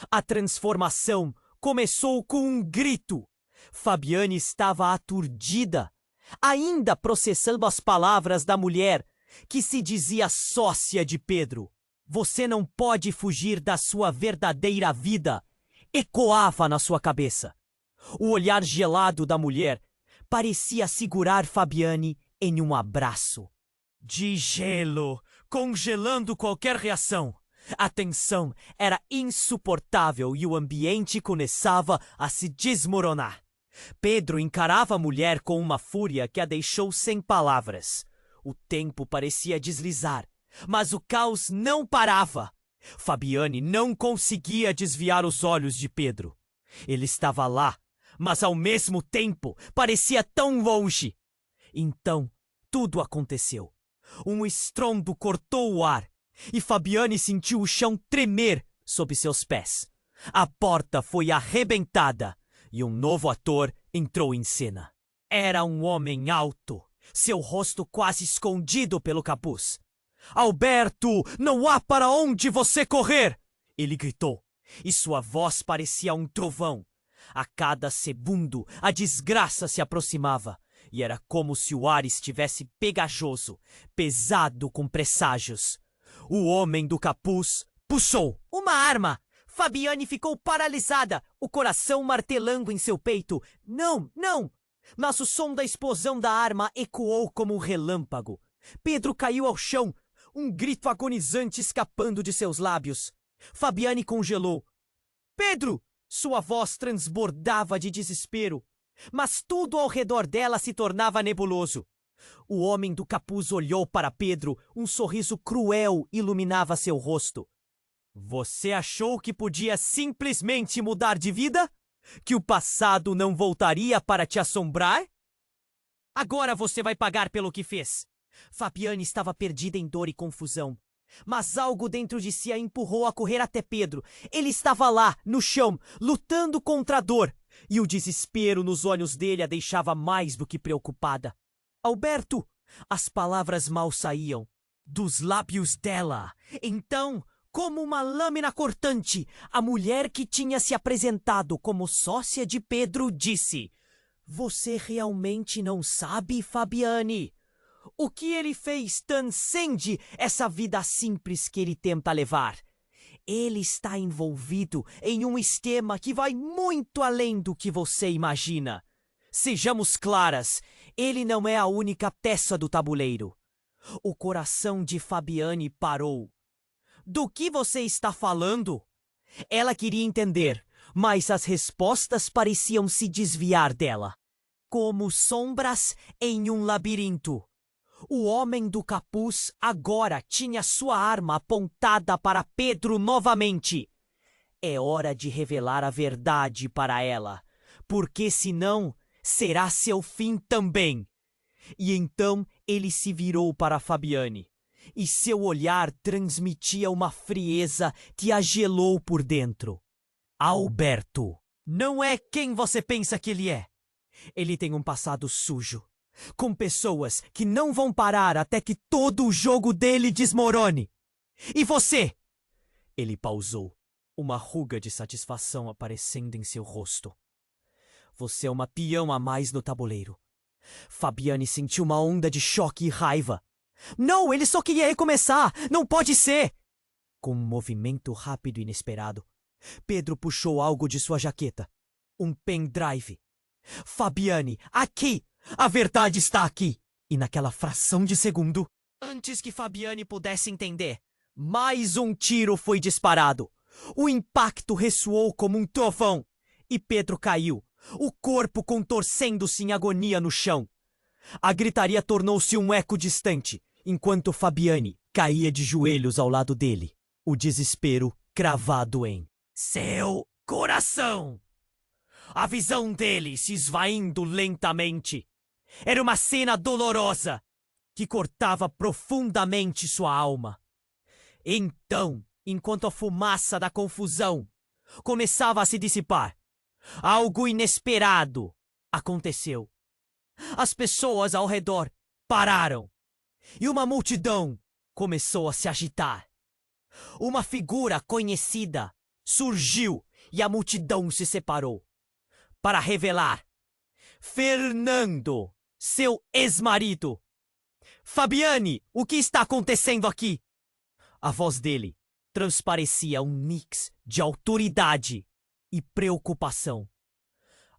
A transformação começou com um grito. Fabiane estava aturdida, ainda processando as palavras da mulher que se dizia sócia de Pedro. Você não pode fugir da sua verdadeira vida, ecoava na sua cabeça. O olhar gelado da mulher parecia segurar Fabiane em um abraço de gelo, congelando qualquer reação. A tensão era insuportável e o ambiente começava a se desmoronar. Pedro encarava a mulher com uma fúria que a deixou sem palavras. O tempo parecia deslizar, mas o caos não parava. Fabiane não conseguia desviar os olhos de Pedro. Ele estava lá, mas ao mesmo tempo parecia tão longe. Então, tudo aconteceu. Um estrondo cortou o ar e Fabiane sentiu o chão tremer sob seus pés. A porta foi arrebentada e um novo ator entrou em cena. Era um homem alto, seu rosto quase escondido pelo capuz. Alberto, não há para onde você correr! Ele gritou, e sua voz parecia um trovão. A cada segundo, a desgraça se aproximava, e era como se o ar estivesse pegajoso, pesado com presságios. O homem do capuz puxou uma arma. Fabiane ficou paralisada, o coração martelando em seu peito. Não, não! Mas o som da explosão da arma ecoou como um relâmpago. Pedro caiu ao chão, um grito agonizante escapando de seus lábios. Fabiane congelou. Pedro! Sua voz transbordava de desespero, mas tudo ao redor dela se tornava nebuloso. O homem do capuz olhou para Pedro, um sorriso cruel iluminava seu rosto. Você achou que podia simplesmente mudar de vida? Que o passado não voltaria para te assombrar? Agora você vai pagar pelo que fez. Fabiane estava perdida em dor e confusão. Mas algo dentro de si a empurrou a correr até Pedro. Ele estava lá, no chão, lutando contra a dor. E o desespero nos olhos dele a deixava mais do que preocupada. Alberto! As palavras mal saíam dos lábios dela. Então, como uma lâmina cortante, a mulher que tinha se apresentado como sócia de Pedro disse: Você realmente não sabe, Fabiane? O que ele fez transcende essa vida simples que ele tenta levar. Ele está envolvido em um esquema que vai muito além do que você imagina. Sejamos claras, ele não é a única peça do tabuleiro. O coração de Fabiane parou. Do que você está falando? Ela queria entender, mas as respostas pareciam se desviar dela. Como sombras em um labirinto. O homem do capuz agora tinha sua arma apontada para Pedro novamente. É hora de revelar a verdade para ela, porque senão será seu fim também. E então ele se virou para Fabiane, e seu olhar transmitia uma frieza que a gelou por dentro. Alberto não é quem você pensa que ele é. Ele tem um passado sujo, com pessoas que não vão parar até que todo o jogo dele desmorone. E você? Ele pausou, uma ruga de satisfação aparecendo em seu rosto. Você é uma peão a mais no tabuleiro. Fabiane sentiu uma onda de choque e raiva. Não, ele só queria recomeçar! Não pode ser! Com um movimento rápido e inesperado, Pedro puxou algo de sua jaqueta. Um pendrive. Fabiane, aqui! A verdade está aqui! E naquela fração de segundo, antes que Fabiane pudesse entender, mais um tiro foi disparado. O impacto ressoou como um trovão. E Pedro caiu, o corpo contorcendo-se em agonia no chão. A gritaria tornou-se um eco distante, enquanto Fabiane caía de joelhos ao lado dele, o desespero cravado em seu coração. A visão dele se esvaindo lentamente. Era uma cena dolorosa que cortava profundamente sua alma. Então, enquanto a fumaça da confusão começava a se dissipar, algo inesperado aconteceu. As pessoas ao redor pararam e uma multidão começou a se agitar. Uma figura conhecida surgiu e a multidão se separou para revelar Fernando, seu ex-marido. Fabiane, o que está acontecendo aqui? A voz dele transparecia um mix de autoridade e preocupação.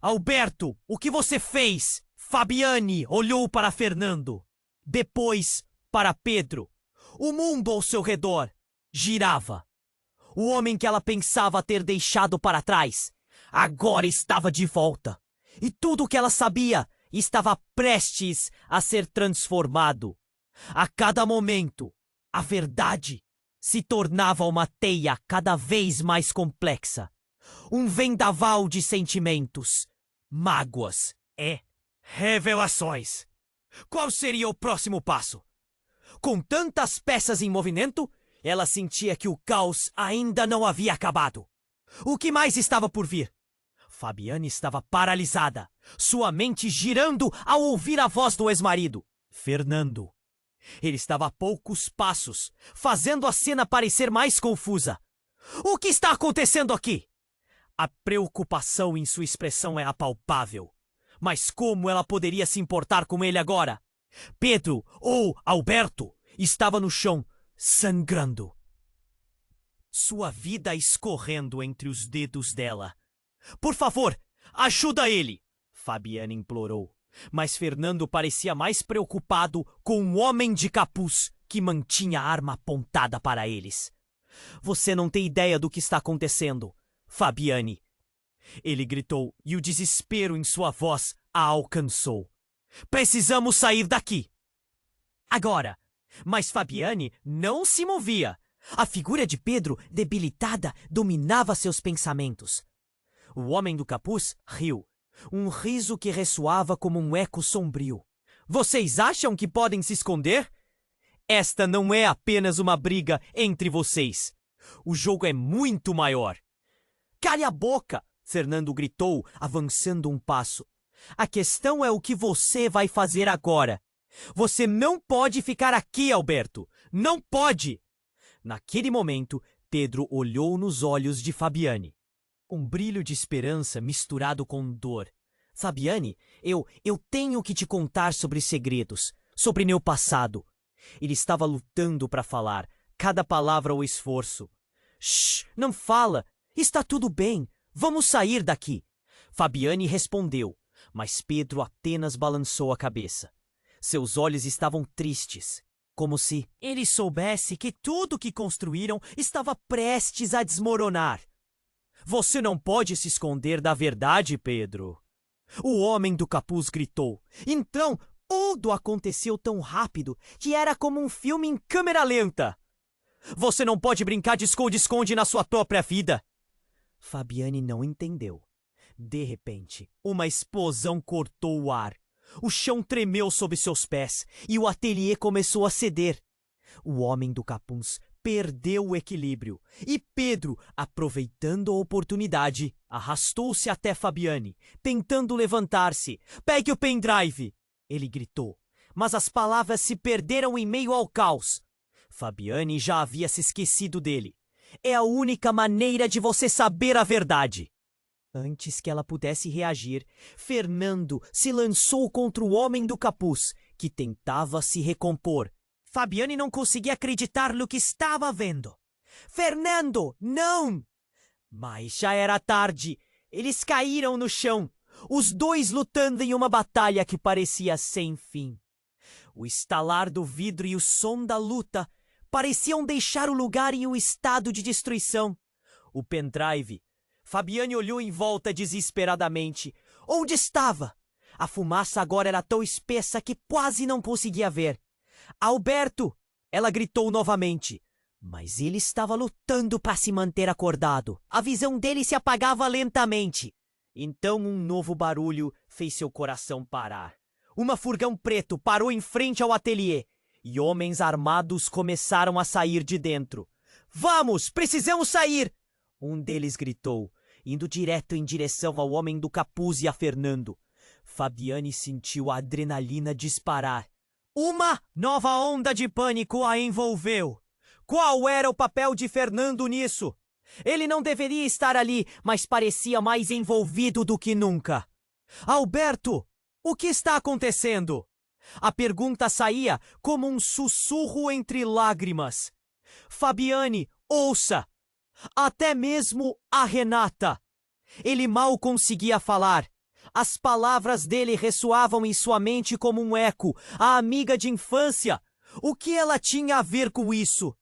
Alberto, o que você fez? Fabiane olhou para Fernando, depois para Pedro. O mundo ao seu redor girava. O homem que ela pensava ter deixado para trás agora estava de volta. E tudo o que ela sabia estava prestes a ser transformado. A cada momento, a verdade se tornava uma teia cada vez mais complexa. Um vendaval de sentimentos, mágoas e revelações. Qual seria o próximo passo? Com tantas peças em movimento, ela sentia que o caos ainda não havia acabado. O que mais estava por vir? Fabiane estava paralisada, sua mente girando ao ouvir a voz do ex-marido, Fernando. Ele estava a poucos passos, fazendo a cena parecer mais confusa. O que está acontecendo aqui? A preocupação em sua expressão é apalpável. Mas como ela poderia se importar com ele agora? Pedro, ou Alberto, estava no chão, sangrando. Sua vida escorrendo entre os dedos dela. Por favor, ajuda ele! Fabiane implorou. Mas Fernando parecia mais preocupado com o homem de capuz que mantinha a arma apontada para eles. Você não tem ideia do que está acontecendo, Fabiane. Ele gritou e o desespero em sua voz a alcançou. Precisamos sair daqui. Agora! Mas Fabiane não se movia. A figura de Pedro, debilitada, dominava seus pensamentos. O homem do capuz riu. Um riso que ressoava como um eco sombrio. Vocês acham que podem se esconder? Esta não é apenas uma briga entre vocês. O jogo é muito maior. Cale a boca! Fernando gritou, avançando um passo. A questão é o que você vai fazer agora. Você não pode ficar aqui, Alberto. Não pode! Naquele momento, Pedro olhou nos olhos de Fabiane. Um brilho de esperança misturado com dor. Fabiane, eu tenho que te contar sobre segredos, sobre meu passado. Ele estava lutando para falar, cada palavra o esforço. Shh, não fala. Está tudo bem. Vamos sair daqui. Fabiane respondeu, mas Pedro apenas balançou a cabeça. Seus olhos estavam tristes, como se ele soubesse que tudo que construíram estava prestes a desmoronar. Você não pode se esconder da verdade, Pedro. O homem do capuz gritou. Então, tudo aconteceu tão rápido que era como um filme em câmera lenta. Você não pode brincar de esconde-esconde na sua própria vida. Fabiane não entendeu. De repente, uma explosão cortou o ar. O chão tremeu sob seus pés e o ateliê começou a ceder. O homem do capuz perdeu o equilíbrio e Pedro, aproveitando a oportunidade, arrastou-se até Fabiane, tentando levantar-se. "Pegue o pendrive!" ele gritou, mas as palavras se perderam em meio ao caos. Fabiane já havia se esquecido dele. "É a única maneira de você saber a verdade." Antes que ela pudesse reagir, Fernando se lançou contra o homem do capuz, que tentava se recompor. Fabiane não conseguia acreditar no que estava vendo. "Fernando, não!" Mas já era tarde. Eles caíram no chão, os dois lutando em uma batalha que parecia sem fim. O estalar do vidro e o som da luta pareciam deixar o lugar em um estado de destruição. O pendrive. Fabiane olhou em volta desesperadamente. Onde estava? A fumaça agora era tão espessa que quase não conseguia ver. "Alberto!" ela gritou novamente. Mas ele estava lutando para se manter acordado. A visão dele se apagava lentamente. Então um novo barulho fez seu coração parar. Uma furgão preto parou em frente ao ateliê e homens armados começaram a sair de dentro. "Vamos, precisamos sair!" um deles gritou, indo direto em direção ao homem do capuz e a Fernando. Fabiane sentiu a adrenalina disparar. Uma nova onda de pânico a envolveu. Qual era o papel de Fernando nisso? Ele não deveria estar ali, mas parecia mais envolvido do que nunca. "Alberto, o que está acontecendo?" A pergunta saía como um sussurro entre lágrimas. "Fabiane, ouça! Até mesmo a Renata." Ele mal conseguia falar. As palavras dele ressoavam em sua mente como um eco. A amiga de infância. O que ela tinha a ver com isso?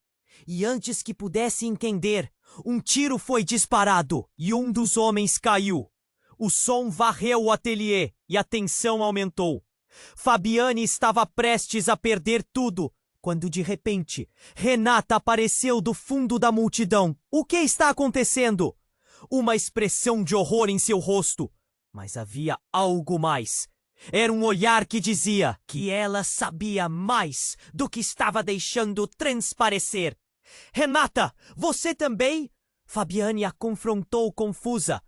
E antes que pudesse entender, um tiro foi disparado e um dos homens caiu. O som varreu o ateliê e a tensão aumentou. Fabiane estava prestes a perder tudo, quando de repente, Renata apareceu do fundo da multidão. "O que está acontecendo?" Uma expressão de horror em seu rosto. Mas havia algo mais. Era um olhar que dizia que ela sabia mais do que estava deixando transparecer. "Renata, você também?" Fabiane a confrontou confusa.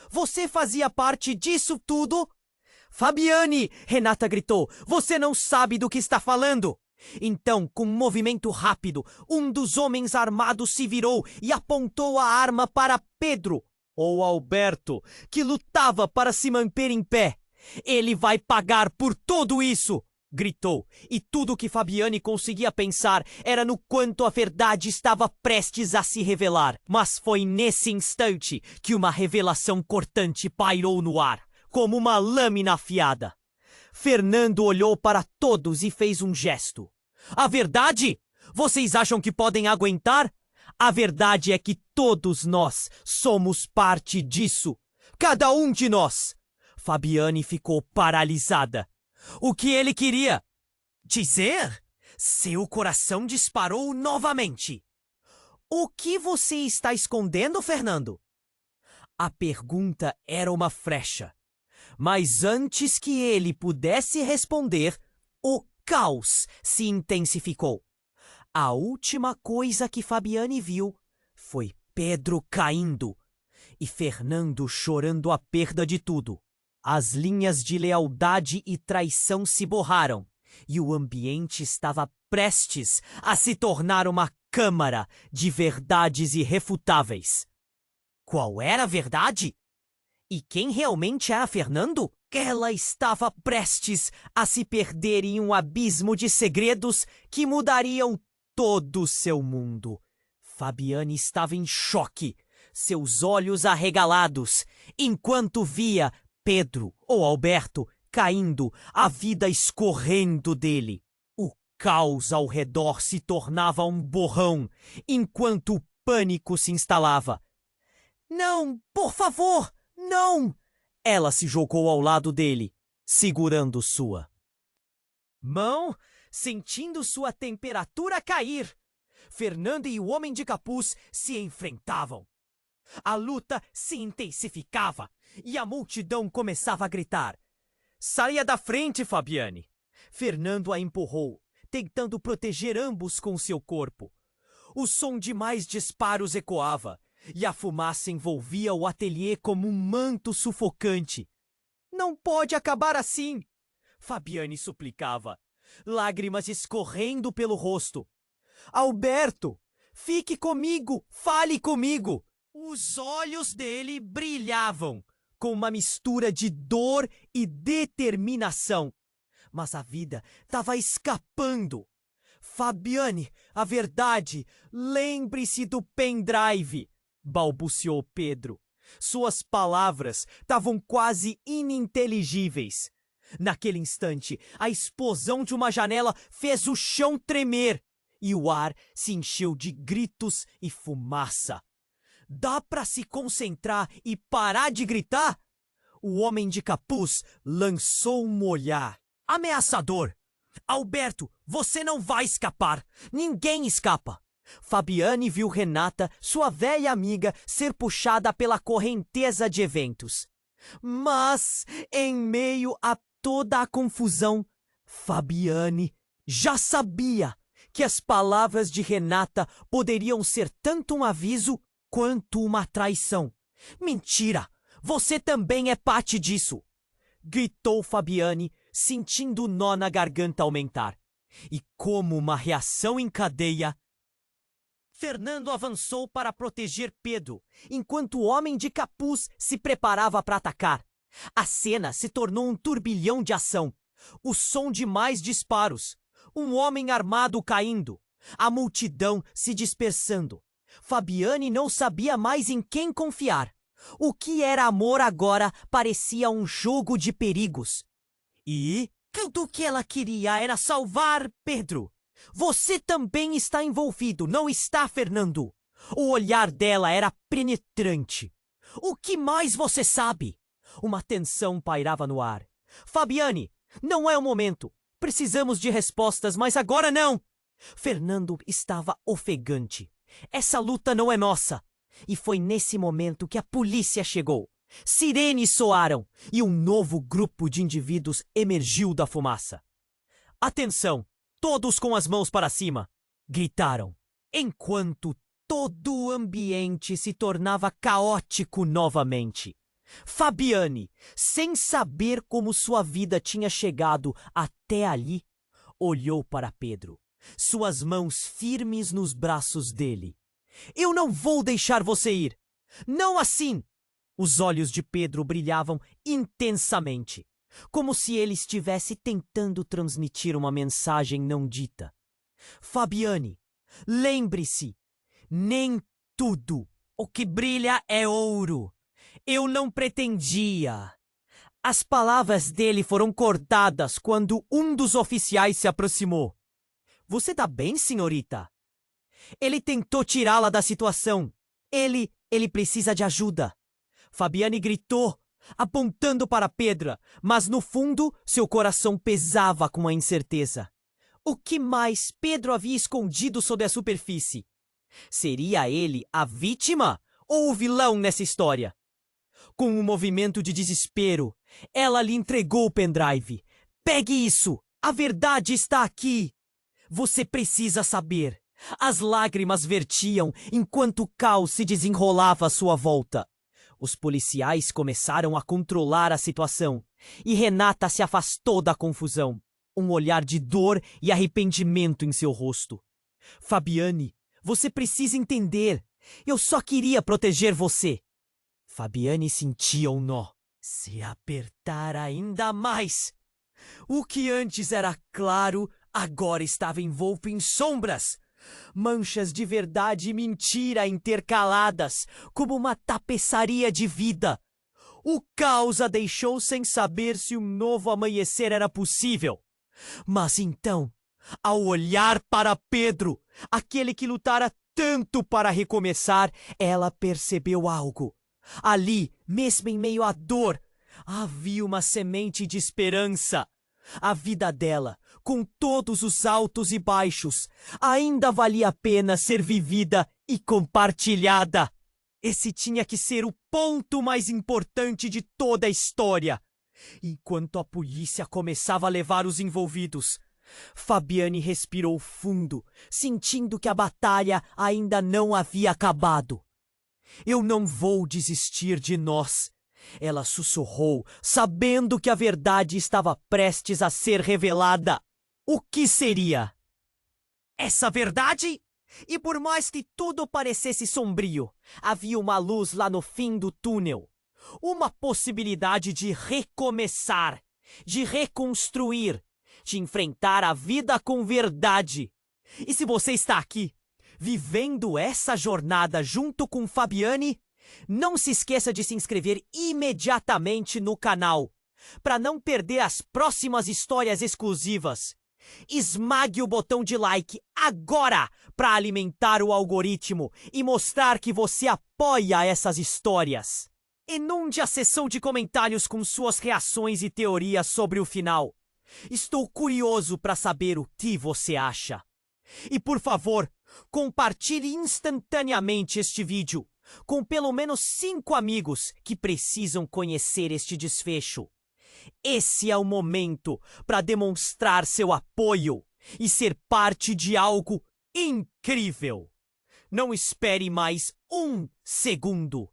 "Você fazia parte disso tudo?" "Fabiane!" Renata gritou. "Você não sabe do que está falando!" Então, com um movimento rápido, um dos homens armados se virou e apontou a arma para Pedro, ou Alberto, que lutava para se manter em pé. "Ele vai pagar por tudo isso!" gritou, e tudo o que Fabiane conseguia pensar era no quanto a verdade estava prestes a se revelar. Mas foi nesse instante que uma revelação cortante pairou no ar, como uma lâmina afiada. Fernando olhou para todos e fez um gesto. "A verdade? Vocês acham que podem aguentar? A verdade é que todos nós somos parte disso. Cada um de nós." Fabiane ficou paralisada. O que ele queria dizer? Seu coração disparou novamente. "O que você está escondendo, Fernando?" A pergunta era uma frecha. Mas antes que ele pudesse responder, o caos se intensificou. A última coisa que Fabiane viu foi Pedro caindo e Fernando chorando a perda de tudo. As linhas de lealdade e traição se borraram e o ambiente estava prestes a se tornar uma câmara de verdades irrefutáveis. Qual era a verdade? E quem realmente era Fernando? Ela estava prestes a se perder em um abismo de segredos que mudariam todo o seu mundo. Fabiane estava em choque, seus olhos arregalados, enquanto via Pedro ou Alberto caindo, a vida escorrendo dele. O caos ao redor se tornava um borrão, enquanto o pânico se instalava. "Não, por favor, não!" Ela se jogou ao lado dele, segurando sua mão, sentindo sua temperatura cair. Fernando e o homem de capuz se enfrentavam. A luta se intensificava e a multidão começava a gritar. "Saia da frente, Fabiane!" Fernando a empurrou, tentando proteger ambos com seu corpo. O som de mais disparos ecoava, e a fumaça envolvia o ateliê como um manto sufocante. Não pode acabar assim! Fabiane suplicava, lágrimas escorrendo pelo rosto. Alberto, fique comigo, fale comigo! Os olhos dele brilhavam, com uma mistura de dor e determinação. Mas a vida estava escapando. Fabiane, a verdade, lembre-se do pendrive, balbuciou Pedro. Suas palavras estavam quase ininteligíveis. Naquele instante, a explosão de uma janela fez o chão tremer e o ar se encheu de gritos e fumaça. Dá para se concentrar e parar de gritar? O homem de capuz lançou um olhar ameaçador. Alberto, você não vai escapar. Ninguém escapa. Fabiane viu Renata, sua velha amiga, ser puxada pela correnteza de eventos. Mas, em meio a toda a confusão, Fabiane já sabia que as palavras de Renata poderiam ser tanto um aviso quanto uma traição. Mentira! Você também é parte disso! Gritou Fabiane, sentindo o nó na garganta aumentar. E como uma reação em cadeia, Fernando avançou para proteger Pedro, enquanto o homem de capuz se preparava para atacar. A cena se tornou um turbilhão de ação. O som de mais disparos. Um homem armado caindo. A multidão se dispersando. Fabiane não sabia mais em quem confiar. O que era amor agora parecia um jogo de perigos. E tudo o que ela queria era salvar Pedro. Você também está envolvido, não está, Fernando? O olhar dela era penetrante. O que mais você sabe? Uma tensão pairava no ar. Fabiane, não é o momento. Precisamos de respostas, mas agora não. Fernando estava ofegante. Essa luta não é nossa. E foi nesse momento que a polícia chegou. Sirenes soaram e um novo grupo de indivíduos emergiu da fumaça. Atenção! Todos com as mãos para cima! Gritaram, enquanto todo o ambiente se tornava caótico novamente. Fabiane, sem saber como sua vida tinha chegado até ali, olhou para Pedro, suas mãos firmes nos braços dele. Eu não vou deixar você ir! Não assim! Os olhos de Pedro brilhavam intensamente, como se ele estivesse tentando transmitir uma mensagem não dita. Fabiane, lembre-se, nem tudo o que brilha é ouro. Eu não pretendia. As palavras dele foram cortadas quando um dos oficiais se aproximou. Você tá bem, senhorita? Ele tentou tirá-la da situação. Ele precisa de ajuda. Fabiane gritou, apontando para Pedro, mas no fundo seu coração pesava com a incerteza. O que mais Pedro havia escondido sob a superfície? Seria ele a vítima ou o vilão nessa história? Com um movimento de desespero, ela lhe entregou o pendrive. Pegue isso! A verdade está aqui! Você precisa saber. As lágrimas vertiam enquanto o caos se desenrolava à sua volta. Os policiais começaram a controlar a situação e Renata se afastou da confusão, um olhar de dor e arrependimento em seu rosto. Fabiane, você precisa entender. Eu só queria proteger você. Fabiane sentia um nó se apertar ainda mais. O que antes era claro, agora estava envolto em sombras. Manchas de verdade e mentira intercaladas, como uma tapeçaria de vida. O caos a deixou sem saber se um novo amanhecer era possível. Mas então, ao olhar para Pedro, aquele que lutara tanto para recomeçar, ela percebeu algo. Ali, mesmo em meio à dor, havia uma semente de esperança. A vida dela, com todos os altos e baixos, ainda valia a pena ser vivida e compartilhada. Esse tinha que ser o ponto mais importante de toda a história. Enquanto a polícia começava a levar os envolvidos, Fabiane respirou fundo, sentindo que a batalha ainda não havia acabado. Eu não vou desistir de nós. Ela sussurrou, sabendo que a verdade estava prestes a ser revelada. O que seria? Essa verdade? E por mais que tudo parecesse sombrio, havia uma luz lá no fim do túnel. Uma possibilidade de recomeçar, de reconstruir, de enfrentar a vida com verdade. E se você está aqui, vivendo essa jornada junto com Fabiane, não se esqueça de se inscrever imediatamente no canal, para não perder as próximas histórias exclusivas. Esmague o botão de like agora para alimentar o algoritmo e mostrar que você apoia essas histórias. Inunde a seção de comentários com suas reações e teorias sobre o final. Estou curioso para saber o que você acha. E por favor, compartilhe instantaneamente este vídeo com pelo menos 5 amigos que precisam conhecer este desfecho. Esse é o momento para demonstrar seu apoio e ser parte de algo incrível. Não espere mais um segundo.